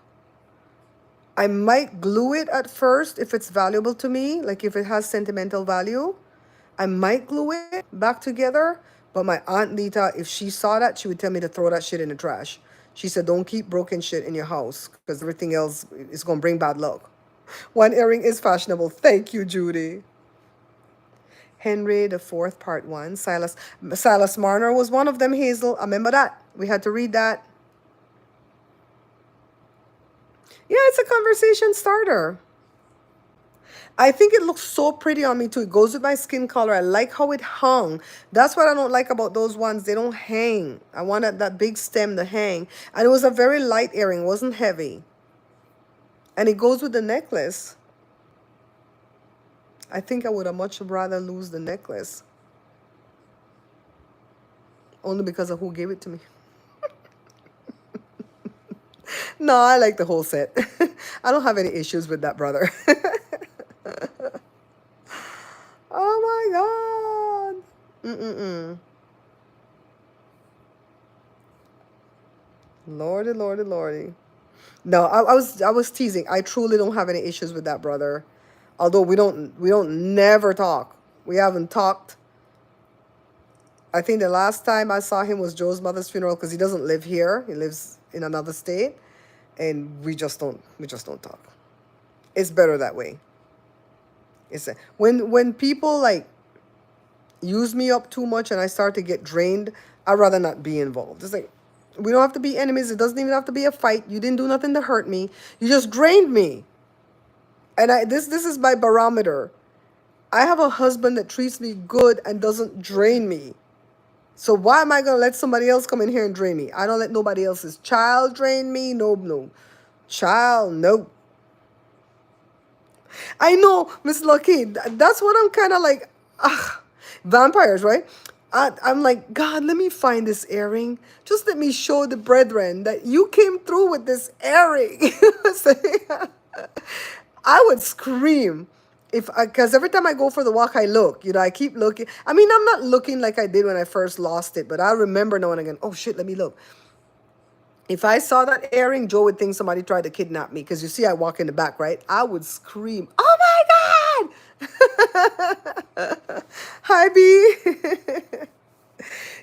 I might glue it at first if it's valuable to me. Like if it has sentimental value, I might glue it back together. But my Aunt Lita, if she saw that, she would tell me to throw that shit in the trash. She said, don't keep broken shit in your house because everything else is going to bring bad luck. One earring is fashionable. Thank you, Judy. Henry the Fourth, Part 1. Silas Marner was one of them, Hazel. I remember that. We had to read that. Yeah, it's a conversation starter. I think it looks so pretty on me too. It goes with my skin color. I like how it hung. That's what I don't like about those ones. They don't hang. I wanted that big stem to hang. And it was a very light earring. It wasn't heavy. And it goes with the necklace. I think I would have much rather lose the necklace. Only because of who gave it to me. No, I like the whole set. I don't have any issues with that, brother. Oh my God. Lordy, lordy, lordy. No, I was teasing. I truly don't have any issues with that, brother. Although we don't never talk. We haven't talked. I think the last time I saw him was Joe's mother's funeral because he doesn't live here. He lives in another state, and we just don't talk. It's better that way. It's when people like use me up too much and I start to get drained, I'd rather not be involved. It's like, we don't have to be enemies. It doesn't even have to be a fight. You didn't do nothing to hurt me. You just drained me. And this is my barometer. I have a husband that treats me good and doesn't drain me. So why am I going to let somebody else come in here and drain me? I don't let nobody else's child drain me. No, no. Child, no. I know, Miss Lucky. That's what I'm kind of like. Vampires, right? I'm like, God, let me find this earring. Just let me show the brethren that you came through with this earring. I would scream if because every time I go for the walk, I look. I keep looking. I mean, I'm not looking like I did when I first lost it, but I remember now and again. Oh shit, let me look. If I saw that earring, Joe would think somebody tried to kidnap me. Because you see, I walk in the back, right? I would scream, "Oh my God!" Hi, B.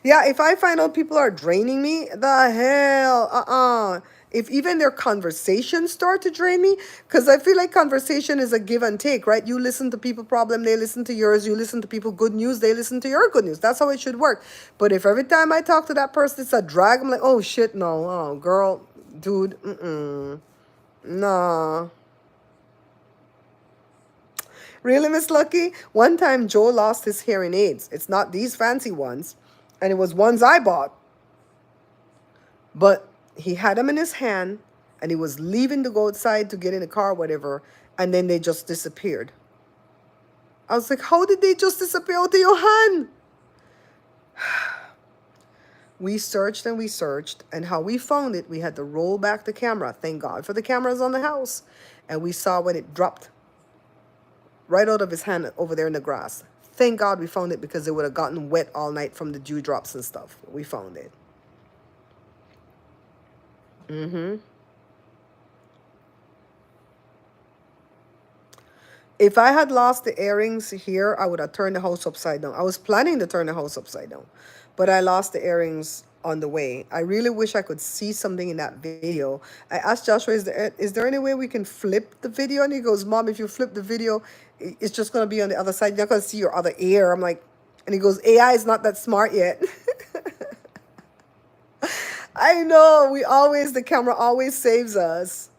Yeah, if I find out people are draining me, the hell, If even their conversations start to drain me, because I feel like conversation is a give and take, right? You listen to people problem, they listen to yours. You listen to people good news, they listen to your good news. That's how it should work. But if every time I talk to that person, it's a drag, I'm like, oh shit, no, oh girl, dude, nah. Really, Miss Lucky? One time Joe lost his hearing aids. It's not these fancy ones, and it was ones I bought. But he had them in his hand and he was leaving to go outside to get in the car or whatever, and then they just disappeared. I was like, how did they just disappear out of your hand? We searched and we searched, and how we found it, we had to roll back the camera. Thank God for the cameras on the house. And we saw when it dropped right out of his hand over there in the grass. Thank God we found it, because it would have gotten wet all night from the dewdrops and stuff. We found it. If I had lost the earrings here, I would have turned the house upside down. I was planning to turn the house upside down, but I lost the earrings on the way. I really wish I could see something in that video. I asked Joshua, is there any way we can flip the video? And he goes, Mom, if you flip the video, it's just going to be on the other side. You're not going to see your other ear. I'm like, and he goes, AI is not that smart yet. I know, the camera always saves us.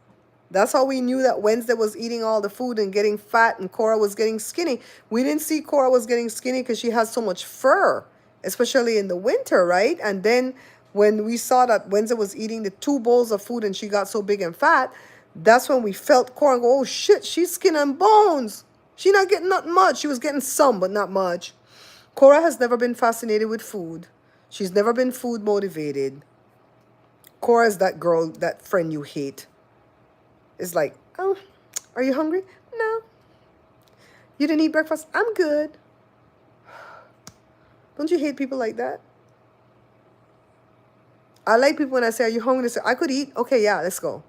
That's how we knew that Wednesday was eating all the food and getting fat and Cora was getting skinny. We didn't see Cora was getting skinny because she has so much fur, especially in the winter, right? And then when we saw that Wednesday was eating the 2 bowls of food and she got so big and fat, that's when we felt Cora go, oh shit, she's skin and bones. She not getting not much. She was getting some, but not much. Cora has never been fascinated with food. She's never been food motivated. Cora is that girl, that friend you hate. It's like, oh, are you hungry? No. You didn't eat breakfast? I'm good. Don't you hate people like that? I like people when I say, are you hungry? They say, I could eat. Okay, yeah, let's go.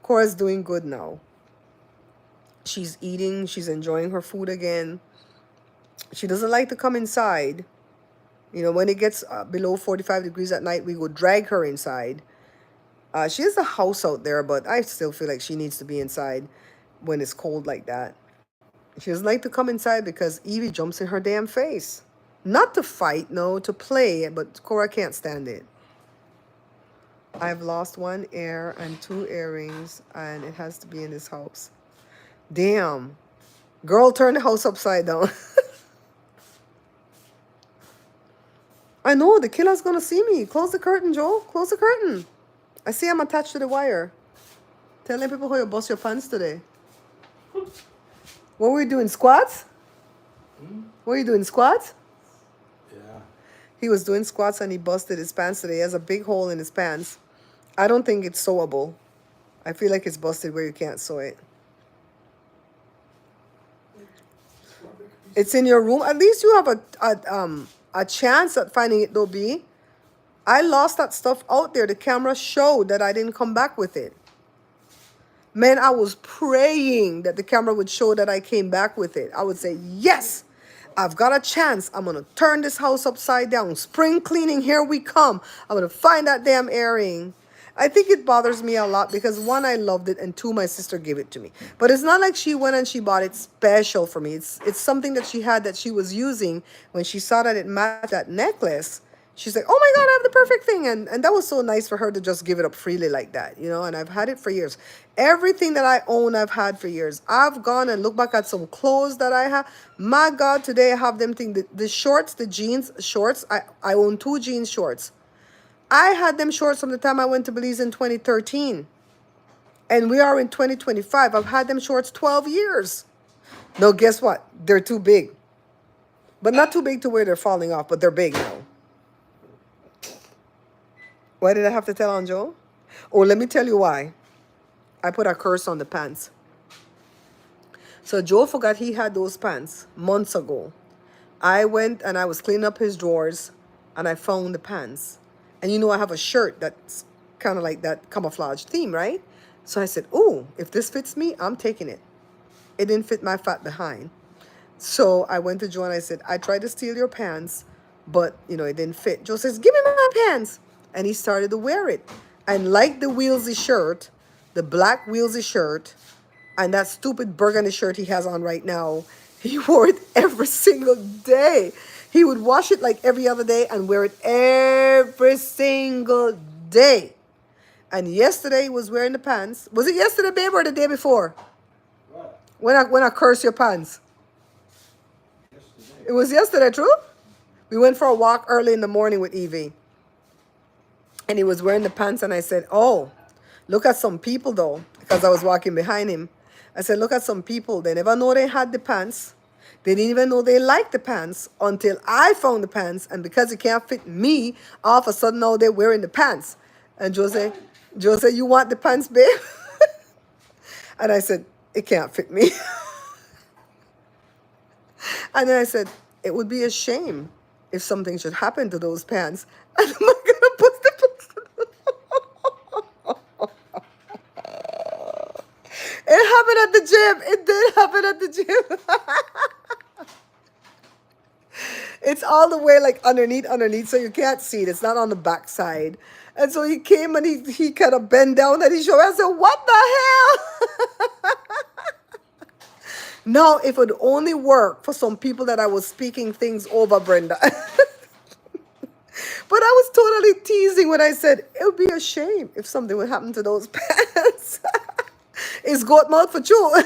Cora's doing good now. She's eating. She's enjoying her food again. She doesn't like to come inside. When it gets below 45 degrees at night, we go drag her inside. She has a house out there, but I still feel like she needs to be inside when it's cold like that. She doesn't like to come inside because Evie jumps in her damn face. Not to fight, no, to play, but Cora can't stand it. I've lost 1 ear and 2 earrings, and it has to be in this house. Damn. Girl, turn the house upside down. I know, the killer's gonna see me. Close the curtain, Joe. Close the curtain. I see I'm attached to the wire. Telling people how you bust your pants today. What were you doing, squats? What were you doing, squats? Yeah. He was doing squats and he busted his pants today. He has a big hole in his pants. I don't think it's sewable. I feel like it's busted where you can't sew it. It's in your room. At least you have a chance at finding it, though, B. I lost that stuff out there. The camera showed that I didn't come back with it. Man, I was praying that the camera would show that I came back with it. I would say, yes, I've got a chance. I'm going to turn this house upside down. Spring cleaning, here we come. I'm going to find that damn earring. I think it bothers me a lot because one, I loved it, and two, my sister gave it to me. But it's not like she went and she bought it special for me. It's something that she had that she was using when she saw that it matched that necklace. She's like, "Oh my God, I have the perfect thing," and that was so nice for her to just give it up freely like that, you know. And I've had it for years. Everything that I own, I've had for years. I've gone and looked back at some clothes that I have. My God, today I have them thing. The shorts, the jeans shorts. I own two jeans shorts. I had them shorts from the time I went to Belize in 2013. And we are in 2025. I've had them shorts 12 years. No, guess what? They're too big. But not too big to where they're falling off, but they're big now. Why did I have to tell on Joe? Oh, let me tell you why. I put a curse on the pants. So Joe forgot he had those pants months ago. I went and I was cleaning up his drawers and I found the pants. And you know, I have a shirt that's kind of like that camouflage theme, right? So I said, "Oh, if this fits me, I'm taking it." It didn't fit my fat behind. So I went to Joe and I said, "I tried to steal your pants, but you know, it didn't fit." Joe says, "Give me my pants." And he started to wear it. And like the Wheelsy shirt, the black Wheelsy shirt, and that stupid burgundy shirt he has on right now, he wore it every single day. He would wash it like every other day and wear it every single day. And yesterday he was wearing the pants. Was it yesterday, babe, or the day before? What? When I curse your pants. Yesterday. It was yesterday, true? We went for a walk early in the morning with Evie. And he was wearing the pants and I said, "Oh, look at some people though," because I was walking behind him. I said, "Look at some people. They never know they had the pants. They didn't even know they liked the pants until I found the pants. And because it can't fit me, all of a sudden now they're wearing the pants." And Joe said, "You want the pants, babe?" And I said, "It can't fit me." And then I said, "It would be a shame if something should happen to those pants." And I'm not gonna put the pants. It happened at the gym. It did happen at the gym. It's all the way like underneath, so you can't see it. It's not on the back side. And so he came and he kind of bent down and he showed me. I said, "What the hell?" No, if it would only work for some people that I was speaking things over, Brenda. But I was totally teasing when I said it would be a shame if something would happen to those pants. It's goat mouth for you.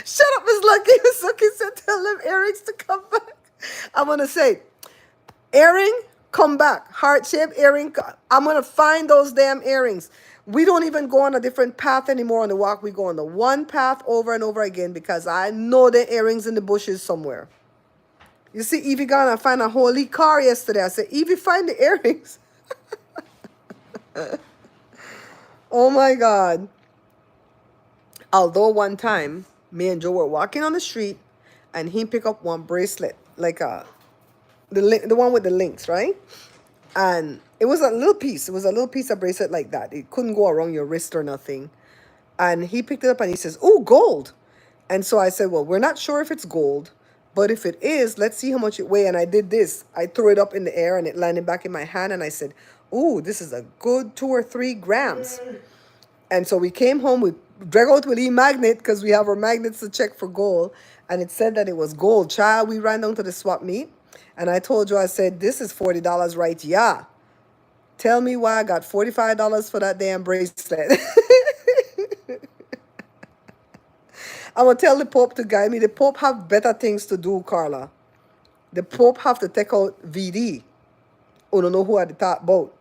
Shut up, Miss Lucky. Miss Lucky said, "Tell them earrings to come back." I'm going to say, earring, come back. Heart-shaped earring. I'm going to find those damn earrings. We don't even go on a different path anymore on the walk. We go on the one path over and over again because I know the earrings in the bushes somewhere. You see, Evie gone and find a holy car yesterday. I said, "Evie, find the earrings." Oh my God. Although one time, me and Joe were walking on the street and he picked up one bracelet, like the one with the links, right? And it was a little piece. It was a little piece of bracelet like that. It couldn't go around your wrist or nothing. And he picked it up and he says, "Oh, gold." And so I said, "Well, we're not sure if it's gold, but if it is, let's see how much it weighs." And I did this. I threw it up in the air and it landed back in my hand. And I said, "Oh, this is a good 2 or 3 grams." And so we came home, we drag out with e-magnet because we have our magnets to check for gold. And it said that it was gold. Child, we ran down to the swap meet. And I told you, I said, "This is $40, right?" "Yeah." Tell me why I got $45 for that damn bracelet. I'm going to tell the Pope to guide me. The Pope have better things to do, Carla. The Pope have to take out VD. Oh, don't know who at the top boat.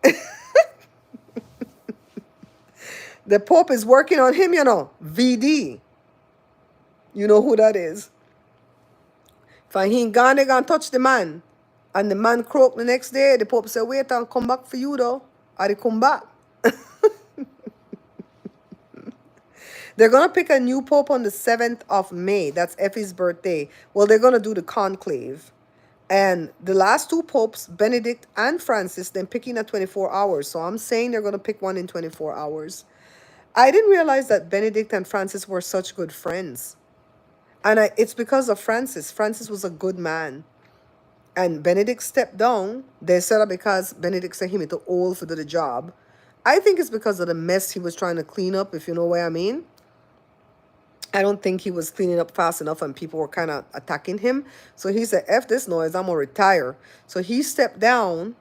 The Pope is working on him, you know. VD. You know who that is. If he ain't gone, they gonna touch the man. And the man croaked the next day. The Pope said, "Wait and come back for you though." Or they come back. They're going to pick a new Pope on the 7th of May. That's Effie's birthday. Well, they're going to do the conclave. And the last 2 popes, Benedict and Francis, they're picking at 24 hours. So I'm saying they're going to pick one in 24 hours. I didn't realize that Benedict and Francis were such good friends. And it's because of Francis. Francis was a good man. And Benedict stepped down. They said it because Benedict said him too old for the job. I think it's because of the mess he was trying to clean up, if you know what I mean. I don't think he was cleaning up fast enough and people were kind of attacking him. So he said, F this noise, I'm going to retire. So he stepped down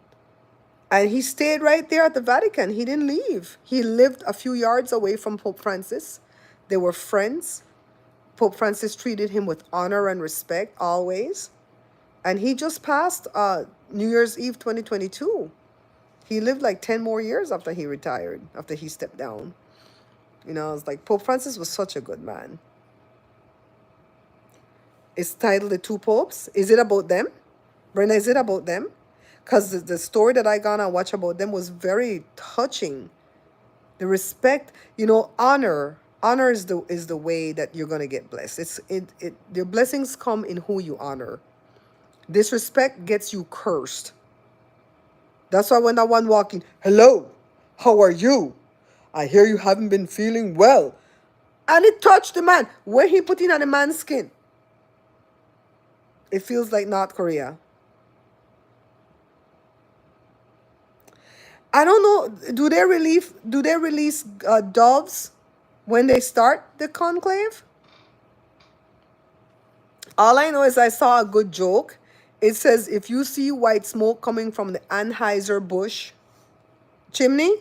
and he stayed right there at the Vatican. He didn't leave. He lived a few yards away from Pope Francis. They were friends. Pope Francis treated him with honor and respect always. And he just passed New Year's Eve 2022. He lived like 10 more years after he retired, after he stepped down. You know, it's like Pope Francis was such a good man. It's titled The Two Popes. Is it about them? Brenda, is it about them? Because the story that I got and watch about them was very touching. The respect, you know, honor. Honor is the way that you're gonna get blessed. Your blessings come in who you honor. Disrespect gets you cursed. That's why when that one walking, hello, how are you? I hear you haven't been feeling well. And it touched the man. When he put in on the man's skin, it feels like North Korea. I don't know. Do they release doves when they start the conclave? All I know is I saw a good joke. It says, if you see white smoke coming from the Anheuser-Busch chimney,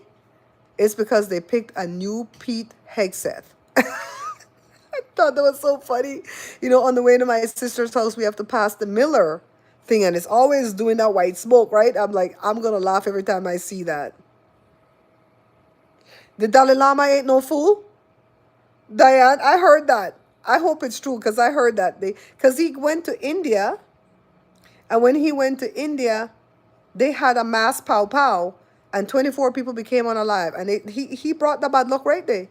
it's because they picked a new Pete Hegseth. I thought that was so funny. You know, on the way to my sister's house, we have to pass the Miller thing, and it's always doing that white smoke, right? I'm like, I'm going to laugh every time I see that. The Dalai Lama ain't no fool. Diane, I heard that. I hope it's true because I heard that. Because he went to India, and when he went to India, they had a mass pow pow, and 24 people became unalive. And he brought the bad luck right there.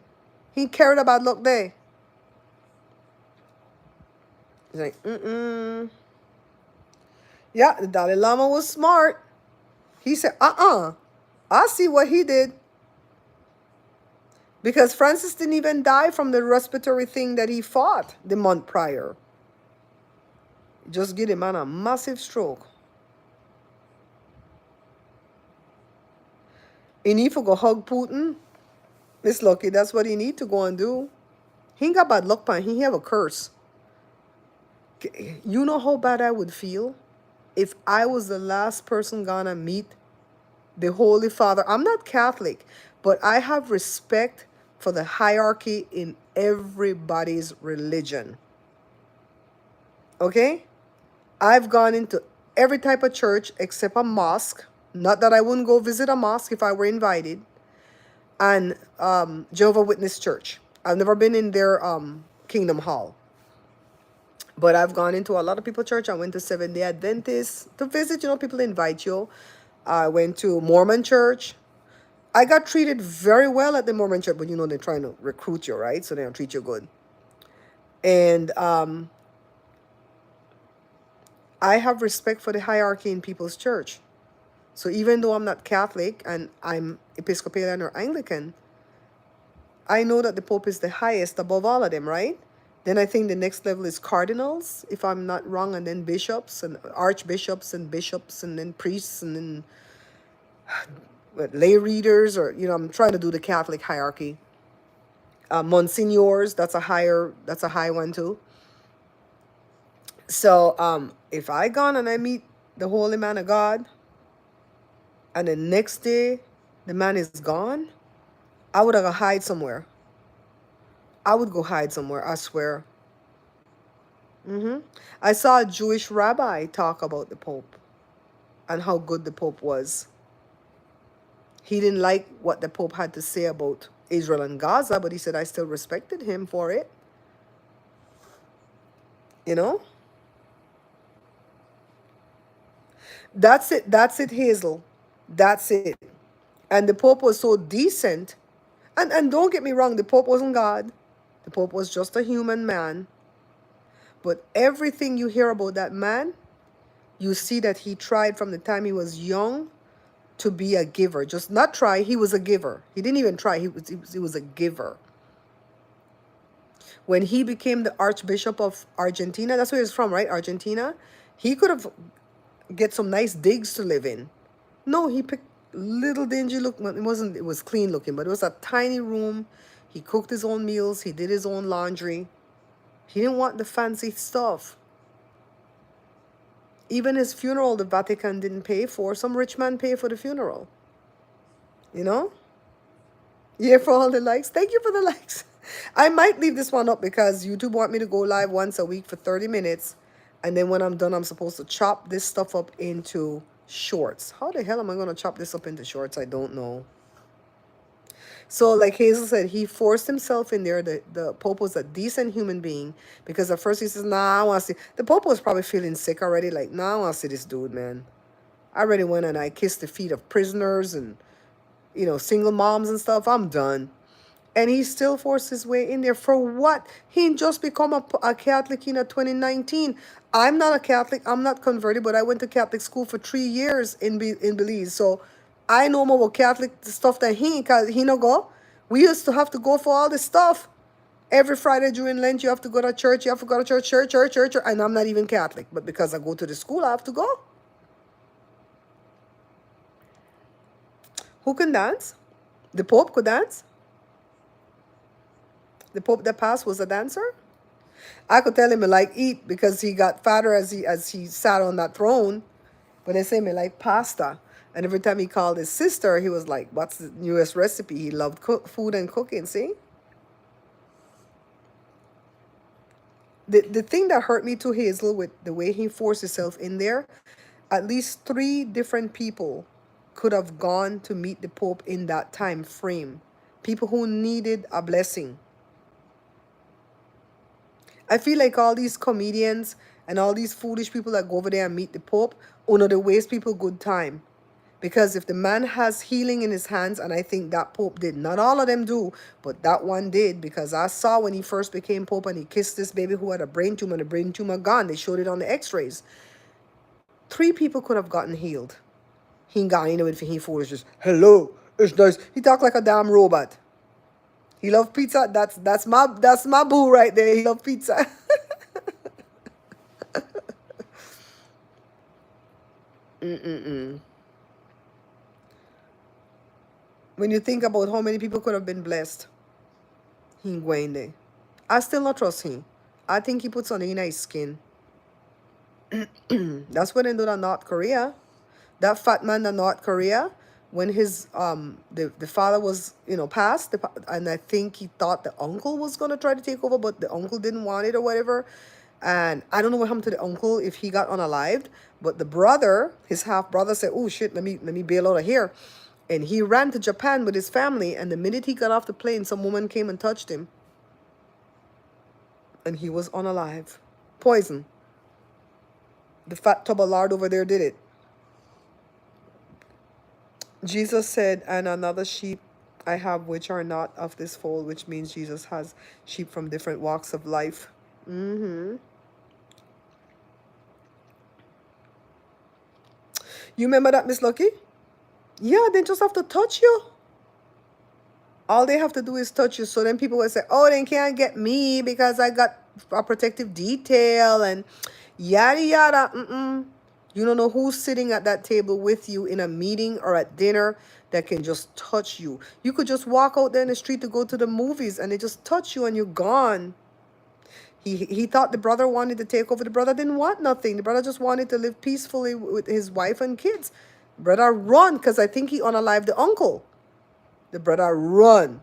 He carried the bad luck there. He's like, Yeah, the Dalai Lama was smart. He said, I see what he did. Because Francis didn't even die from the respiratory thing that he fought the month prior. Just give the man a massive stroke. He need to go hug Putin. Miss Lucky, that's what he need to go and do. He ain't got bad luck, pan. He have a curse. You know how bad I would feel if I was the last person gonna meet the Holy Father. I'm not Catholic, but I have respect for the hierarchy in everybody's religion. Okay? I've gone into every type of church except a mosque. Not that I wouldn't go visit a mosque if I were invited. And Jehovah's Witness Church. I've never been in their Kingdom Hall. But I've gone into a lot of people's church. I went to Seventh-day Adventists to visit. You know, people invite you. I went to Mormon church. I got treated very well at the Mormon church, but you know, they're trying to recruit you, right? So they don't treat you good. And I have respect for the hierarchy in people's church. So even though I'm not Catholic and I'm Episcopalian or Anglican, I know that the Pope is the highest above all of them, right? Then I think the next level is cardinals, if I'm not wrong, and then bishops and archbishops and bishops and then priests and then lay readers, or, you know, I'm trying to do the Catholic hierarchy. Monsignors, that's a high one too. So if I gone and I meet the holy man of God, and the next day the man is gone, I would have hide somewhere. I would go hide somewhere, I swear. I saw a Jewish rabbi talk about the Pope and how good the Pope was. He didn't like what the Pope had to say about Israel and Gaza, but he said, I still respected him for it. You know? That's it, Hazel. That's it. And the Pope was so decent. And don't get me wrong, the Pope wasn't God. The Pope was just a human man. But everything you hear about that man, you see that he tried from the time he was young to be a giver. Just not try, he was a giver. He didn't even try, he was a giver. When he became the Archbishop of Argentina, that's where he's from, right? Argentina. He could have get some nice digs to live in. No, he picked little dingy look. Well, it was clean looking, but it was a tiny room. He cooked his own meals. He did his own laundry. He didn't want the fancy stuff. Even his funeral, the Vatican didn't pay for. Some rich man paid for the funeral. You know? Yeah, for all the likes. Thank you for the likes. I might leave this one up because YouTube want me to go live once a week for 30 minutes. And then when I'm done, I'm supposed to chop this stuff up into shorts. How the hell am I going to chop this up into shorts? I don't know. So like Hazel said, he forced himself in there. The Pope was a decent human being because at first he says, nah, I want to see. The Pope was probably feeling sick already. Like, nah, I want to see this dude, man. I already went and I kissed the feet of prisoners and, you know, single moms and stuff. I'm done. And he still forced his way in there. For what? He just become a Catholic in 2019. I'm not a Catholic. I'm not converted, but I went to Catholic school for 3 years in Belize. So I know more about Catholic stuff than he no go. We used to have to go for all this stuff. Every Friday during Lent, you have to go to church. You have to go to church. And I'm not even Catholic. But because I go to the school, I have to go. Who can dance? The Pope could dance. The Pope that passed was a dancer. I could tell him I like eat because he got fatter as he sat on that throne. But they say me like pasta. And every time he called his sister, he was like, what's the newest recipe? He loved food and cooking, see? The thing that hurt me too, Hazel, with the way he forced himself in there, at least 3 different people could have gone to meet the Pope in that time frame. People who needed a blessing. I feel like all these comedians and all these foolish people that go over there and meet the Pope, they waste people good time. Because if the man has healing in his hands, and I think that Pope did, not all of them do, but that one did, because I saw when he first became Pope and he kissed this baby who had a brain tumor and the brain tumor gone. They showed it on the x-rays. 3 people could have gotten healed. He ain't got into it for he foolish. Just, hello, it's nice. He talked like a damn robot. He loved pizza. That's my boo right there. He loved pizza. When you think about how many people could have been blessed, he ain't going there. I still not trust him. I think he puts on in his skin. That's what they do in North Korea. That fat man in North Korea, when his the father was passed, and I think he thought the uncle was gonna try to take over, but the uncle didn't want it or whatever. And I don't know what happened to the uncle, if he got unalived, but the brother, his half brother, said, "Oh shit, let me bail out of here," and he ran to Japan with his family. And the minute he got off the plane, some woman came and touched him, and he was unalive, poison. The fat tub of lard over there did it. Jesus said, and another sheep I have which are not of this fold, which means Jesus has sheep from different walks of life. You remember that, Miss Lucky? Yeah, they just have to touch you. All they have to do is touch you. So then people will say, oh, they can't get me because I got a protective detail and yada yada. You don't know who's sitting at that table with you in a meeting or at dinner that can just touch you. You could just walk out there in the street to go to the movies and they just touch you and you're gone. He thought the brother wanted to take over. The brother didn't want nothing. The brother just wanted to live peacefully with his wife and kids. The brother run because I think he unalived the uncle. The brother run.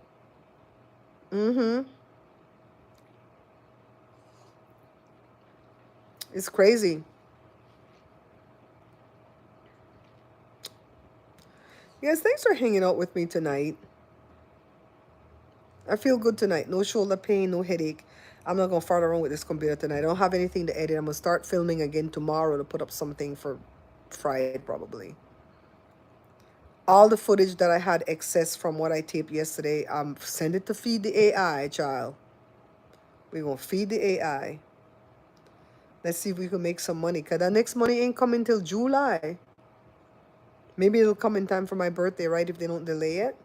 It's crazy. Yes, thanks for hanging out with me tonight. I feel good tonight. No shoulder pain, no headache. I'm not going to fart around with this computer tonight. I don't have anything to edit. I'm going to start filming again tomorrow to put up something for Friday probably. All the footage that I had excess from what I taped yesterday, send it to feed the AI, child. We're going to feed the AI. Let's see if we can make some money. Because the next money ain't coming till July. Maybe it'll come in time for my birthday, right? If they don't delay it.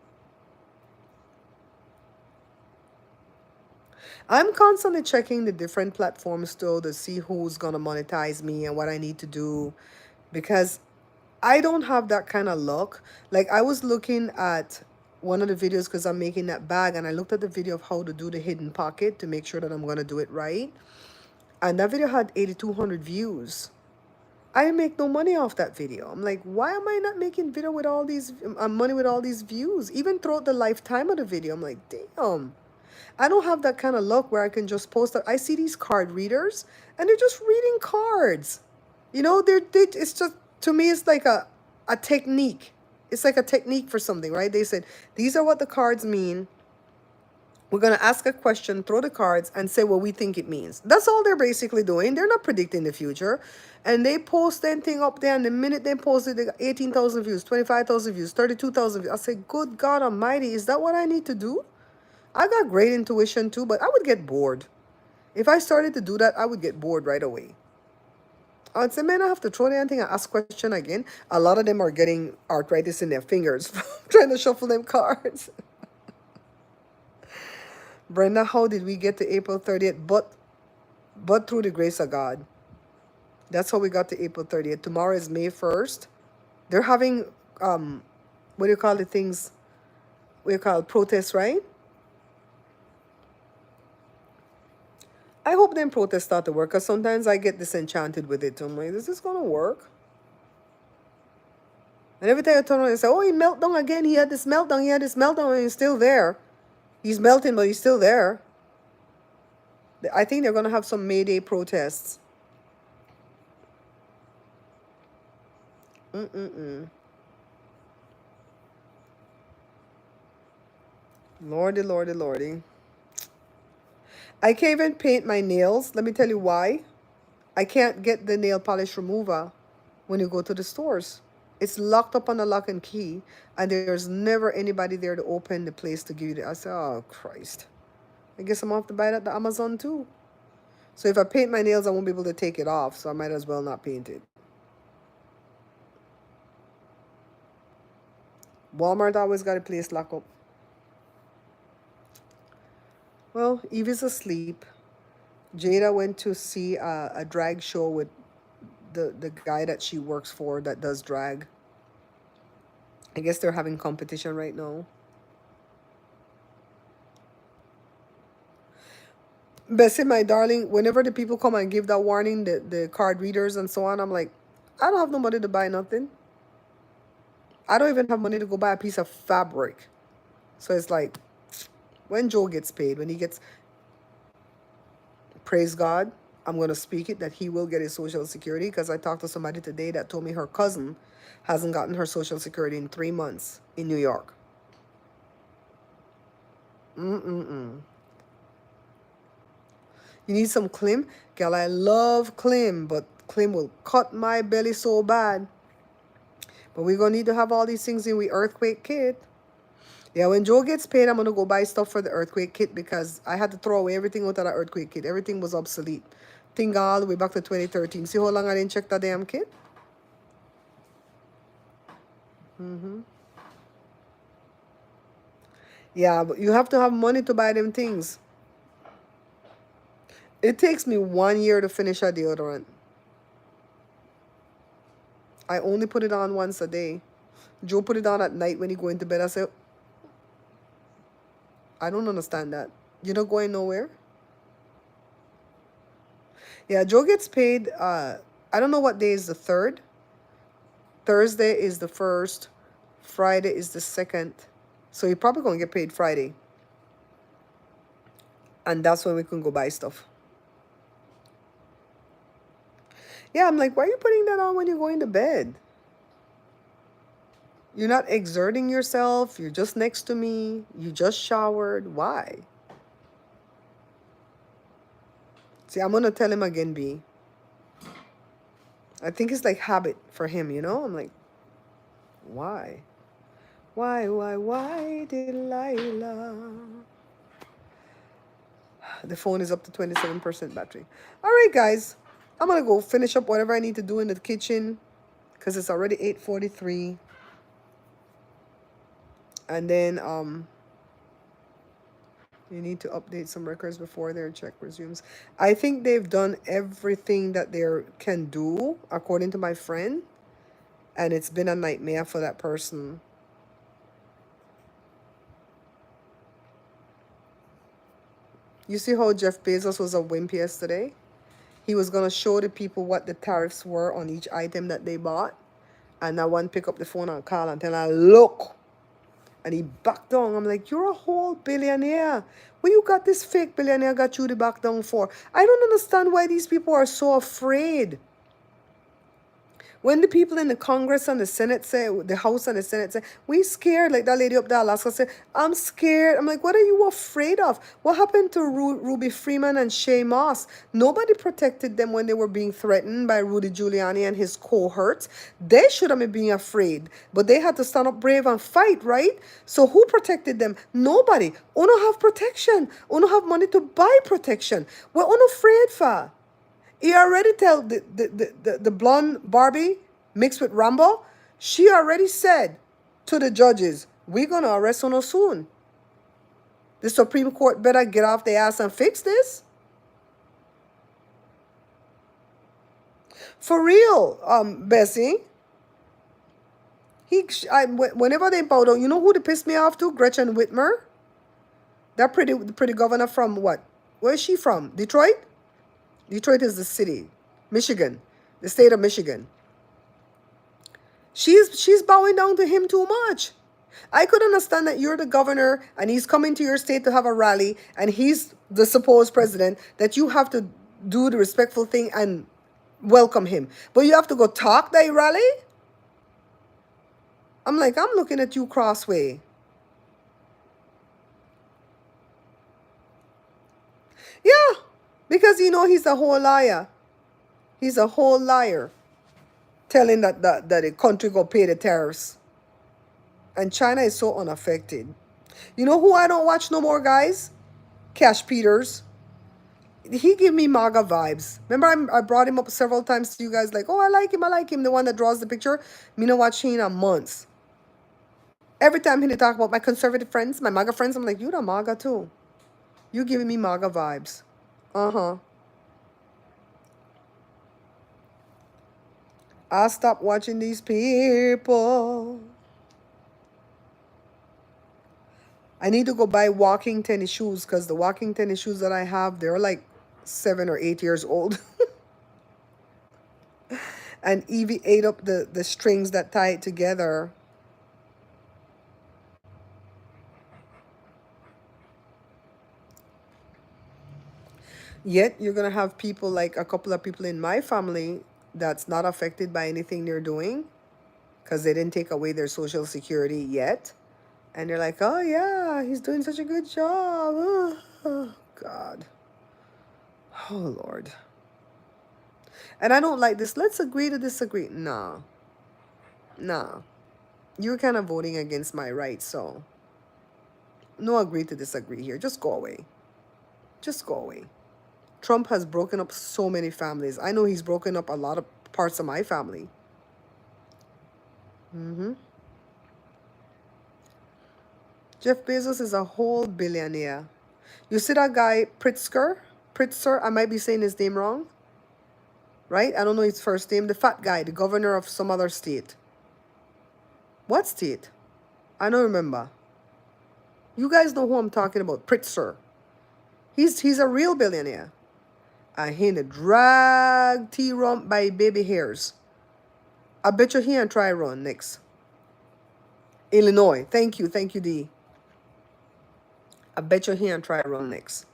I'm constantly checking the different platforms still to see who's going to monetize me and what I need to do. because I don't have that kind of luck. Like I was looking at one of the videos because I'm making that bag, and I looked at the video of how to do the hidden pocket to make sure that I'm going to do it right. And that video had 8,200 views. I make no money off that video. I'm like, why am I not making video with all these money with all these views? Even throughout the lifetime of the video, I'm like, damn. I don't have that kind of luck where I can just post. I see these card readers, and they're just reading cards. You know, it's just, to me, it's like a technique. It's like a technique for something, right? They said, these are what the cards mean. We're going to ask a question, throw the cards, and say what we think it means. That's all they're basically doing. They're not predicting the future. And they post that thing up there, and the minute they post it, they got 18,000 views, 25,000 views, 32,000 views. I say, good God Almighty, is that what I need to do? I got great intuition too, but I would get bored. If I started to do that, I would get bored right away. I'd say, man, I have to throw the thing and ask question again. A lot of them are getting arthritis in their fingers from trying to shuffle them cards. Brenda, how did we get to April 30th? But through the grace of God. That's how we got to April 30th. Tomorrow is May 1st. They're having, what do you call the things? What do you call it? Protests, right? I hope them protests start to work, because sometimes I get disenchanted with it. I'm like, is this going to work? And every time I turn around and say, oh, he meltdown again. He had this meltdown. He had this meltdown, and he's still there. He's melting, but he's still there. I think they're going to have some May Day protests. Lordy, lordy, lordy. I can't even paint my nails. Let me tell you why. I can't get the nail polish remover when you go to the stores. It's locked up on a lock and key, and there's never anybody there to open the place to give you the. I said, oh, Christ. I guess I'm going to have to buy it at the Amazon too. So if I paint my nails, I won't be able to take it off, so I might as well not paint it. Walmart always got a place locked up. Well, Evie's asleep. Jada went to see a drag show with the guy that she works for that does drag. I guess they're having competition right now. Bessie, my darling, whenever the people come and give that warning, the card readers and so on, I'm like, I don't have no money to buy nothing. I don't even have money to go buy a piece of fabric. So it's like, when Joe gets paid, when he gets, praise God, I'm going to speak it, that he will get his Social Security, because I talked to somebody today that told me her cousin hasn't gotten her Social Security in 3 months in New York. You need some Klim? Girl, I love Klim, but Klim will cut my belly so bad. But we're going to need to have all these things in the earthquake kit. Yeah, when Joe gets paid, I'm going to go buy stuff for the earthquake kit, because I had to throw away everything out of that earthquake kit. Everything was obsolete. Thing all the way back to 2013. See how long I didn't check that damn kit? Yeah, but you have to have money to buy them things. It takes me 1 year to finish a deodorant. I only put it on once a day. Joe put it on at night when he go into bed. I say, I don't understand that. You're not going nowhere? Yeah, Joe gets paid, I don't know what day is the 3rd. Thursday is the 1st. Friday is the 2nd. So you're probably going to get paid Friday. And that's when we can go buy stuff. Yeah, I'm like, why are you putting that on when you're going to bed? You're not exerting yourself. You're just next to me. You just showered. Why? See, I'm going to tell him again, B. I think it's like habit for him, you know? I'm like, why? Why, Delilah? The phone is up to 27% battery. All right, guys. I'm going to go finish up whatever I need to do in the kitchen, because it's already 8:43. And then you need to update some records before their check resumes. I think they've done everything that they can do, according to my friend. And it's been a nightmare for that person. You see how Jeff Bezos was a wimp yesterday? He was going to show the people what the tariffs were on each item that they bought. And that one pick up the phone and call and tell her, look. And he backed down. I'm like, you're a whole billionaire. What you got this fake billionaire got you to back down for? I don't understand why these people are so afraid. When the people in the Congress and the Senate say, the House and the Senate say, we scared, like that lady up there, Alaska said, I'm scared. I'm like, what are you afraid of? What happened to Ruby Freeman and Shay Moss? Nobody protected them when they were being threatened by Rudy Giuliani and his cohorts. They should have been being afraid, but they had to stand up brave and fight, right? So who protected them? Nobody. Uno have protection. Uno have money to buy protection. What uno afraid for? He already tell the blonde Barbie mixed with Rambo, she already said to the judges, we're going to arrest Uno soon. The Supreme Court better get off their ass and fix this. For real, Bessie. Whenever they bow down, you know who they pissed me off to? Gretchen Whitmer. That pretty governor from what? Where is she from? Detroit? Detroit is the city. Michigan. The state of Michigan. She's bowing down to him too much. I could understand that you're the governor and he's coming to your state to have a rally and he's the supposed president, that you have to do the respectful thing and welcome him. But you have to go talk that rally? I'm like, I'm looking at you crossway. Yeah, because you know he's a whole liar. He's a whole liar. Telling that the country go pay the tariffs. And China is so unaffected. You know who I don't watch no more, guys? Cash Peters. He give me MAGA vibes. Remember I brought him up several times to you guys like, oh, I like him. The one that draws the picture. Me not watching in months. Every time he talk about my conservative friends, my MAGA friends, I'm like, you the MAGA too. You giving me MAGA vibes. Uh-huh. I'll stop watching these people. I need to go buy walking tennis shoes because the walking tennis shoes that I have, they're like 7 or 8 years old. And Evie ate up the strings that tie it together. Yet you're going to have people like a couple of people in my family that's not affected by anything they're doing because they didn't take away their Social Security yet. And they're like, oh, yeah, he's doing such a good job. Oh, God. Oh, Lord. And I don't like this. Let's agree to disagree. Nah. Nah. You're kind of voting against my rights, so no agree to disagree here. Just go away. Just go away. Trump has broken up so many families. I know he's broken up a lot of parts of my family. Jeff Bezos is a whole billionaire. You see that guy, Pritzker? I might be saying his name wrong. Right? I don't know his first name. The fat guy, the governor of some other state. What state? I don't remember. You guys know who I'm talking about. Pritzker. He's a real billionaire. And he drag T-Rump by baby hairs. I bet you he and try run next. Illinois. Thank you, D. I bet you he and try run next.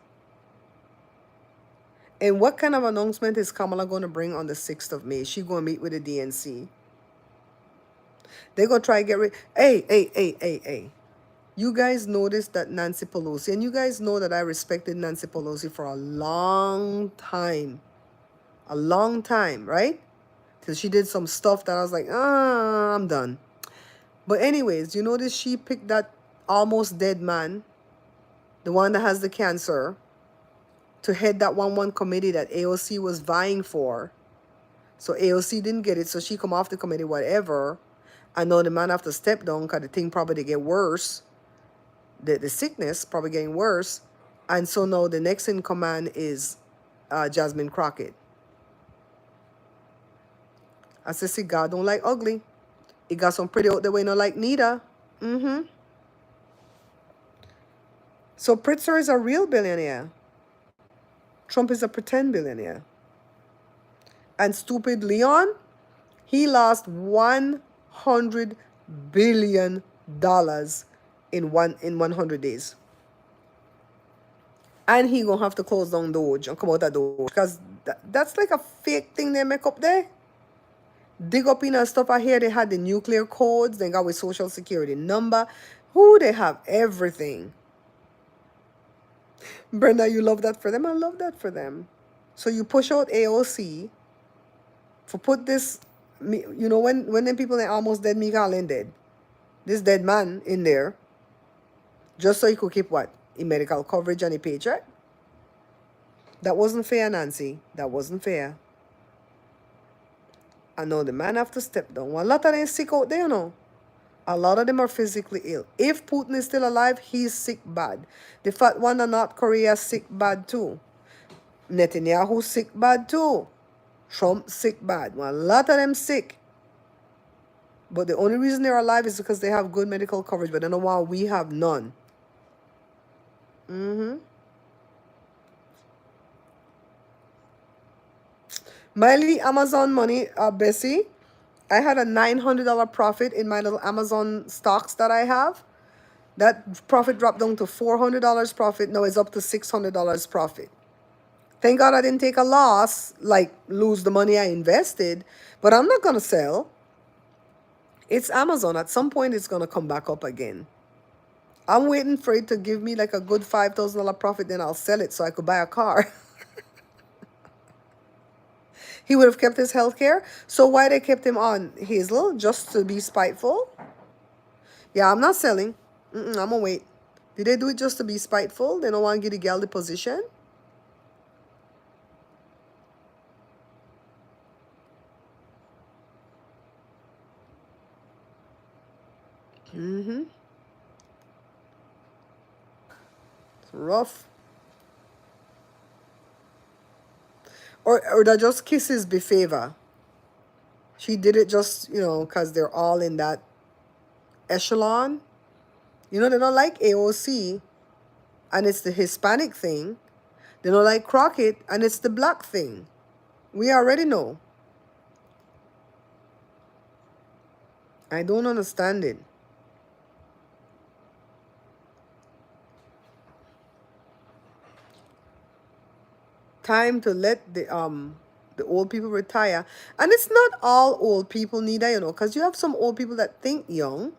And what kind of announcement is Kamala going to bring on the 6th of May? She going to meet with the DNC. They're going to try to get rid... Hey. You guys noticed that Nancy Pelosi, and you guys know that I respected Nancy Pelosi for a long time. A long time, right? Till she did some stuff that I was like, I'm done. But anyways, you notice she picked that almost dead man, the one that has the cancer, to head that 1-1 committee that AOC was vying for. So AOC didn't get it, so she come off the committee, whatever. I know the man have to step down because the thing probably get worse. The sickness probably getting worse. And so now the next in command is Jasmine Crockett. I said, see, God don't like ugly. He got some pretty out there way, no like Nita. Mm-hmm. So Pritzker is a real billionaire. Trump is a pretend billionaire. And stupid Leon, he lost $100 billion in 100 days. And he gonna have to close down Doge and come out of Doge. Because that's like a fake thing they make up there. Dig up in and stuff. I hear they had the nuclear codes. They got with social security number. Who they have everything. Brenda, you love that for them? I love that for them. So you push out AOC for put this, you know, when them people they almost dead, me calling dead. This dead man in there. Just so you could keep what? In medical coverage and a paycheck? That wasn't fair, Nancy. That wasn't fair. I know the man have to step down. A lot of them sick out there, you know. A lot of them are physically ill. If Putin is still alive, he's sick bad. The fat one in North Korea sick bad too. Netanyahu sick bad too. Trump sick bad. Well, a lot of them sick. But the only reason they're alive is because they have good medical coverage. But I know why we have none. Miley, Amazon money, Bessie. I had a $900 profit in my little Amazon stocks that I have. That profit dropped down to $400 profit. Now it's up to $600 profit. Thank God I didn't take a loss, like lose the money I invested. But I'm not going to sell. It's Amazon. At some point, it's going to come back up again. I'm waiting for it to give me like a good $5,000 profit. Then I'll sell it so I could buy a car. He would have kept his health care. So why they kept him on, Hazel? Just to be spiteful? Yeah, I'm not selling. I'm going to wait. Did they do it just to be spiteful? They don't want to give the girl the position? It's rough. Or that just kisses be favor. She did it just, you know, because they're all in that echelon. You know, they don't like AOC, and it's the Hispanic thing. They don't like Crockett, and it's the black thing. We already know. I don't understand it. Time to let the old people retire. And it's not all old people neither, you know, because you have some old people that think young.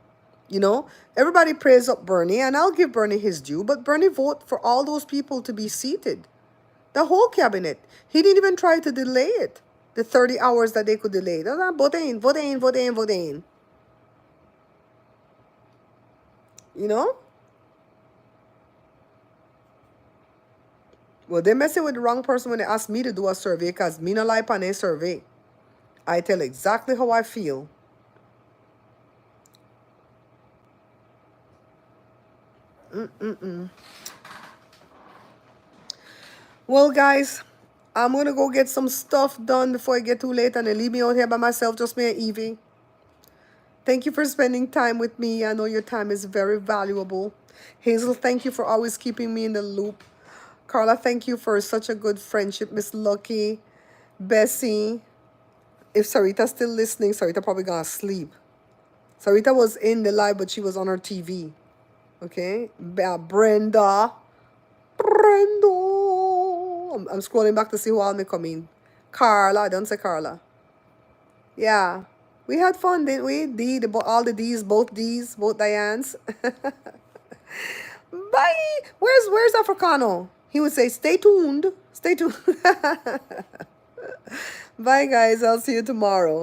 You know, everybody praise up Bernie, and I'll give Bernie his due, but Bernie voted for all those people to be seated. The whole cabinet. He didn't even try to delay it. The 30 hours that they could delay it. Vote in, vote in, vote in, vote in. You know? Well, they're messing with the wrong person when they ask me to do a survey, because me no like on a survey. I tell exactly how I feel. Well, guys, I'm going to go get some stuff done before it get too late, and they leave me out here by myself, just me and Evie. Thank you for spending time with me. I know your time is very valuable. Hazel, thank you for always keeping me in the loop. Carla, thank you for such a good friendship. Miss Lucky, Bessie. If Sarita's still listening, Sarita probably gonna sleep. Sarita was in the live, but she was on her TV. Okay? Brenda. I'm scrolling back to see who all may come in. Carla, I don't say Carla. Yeah. We had fun, didn't we? All the D's, both Dianes. Bye. Where's Africano? He would say, stay tuned. Stay tuned. Bye, guys. I'll see you tomorrow.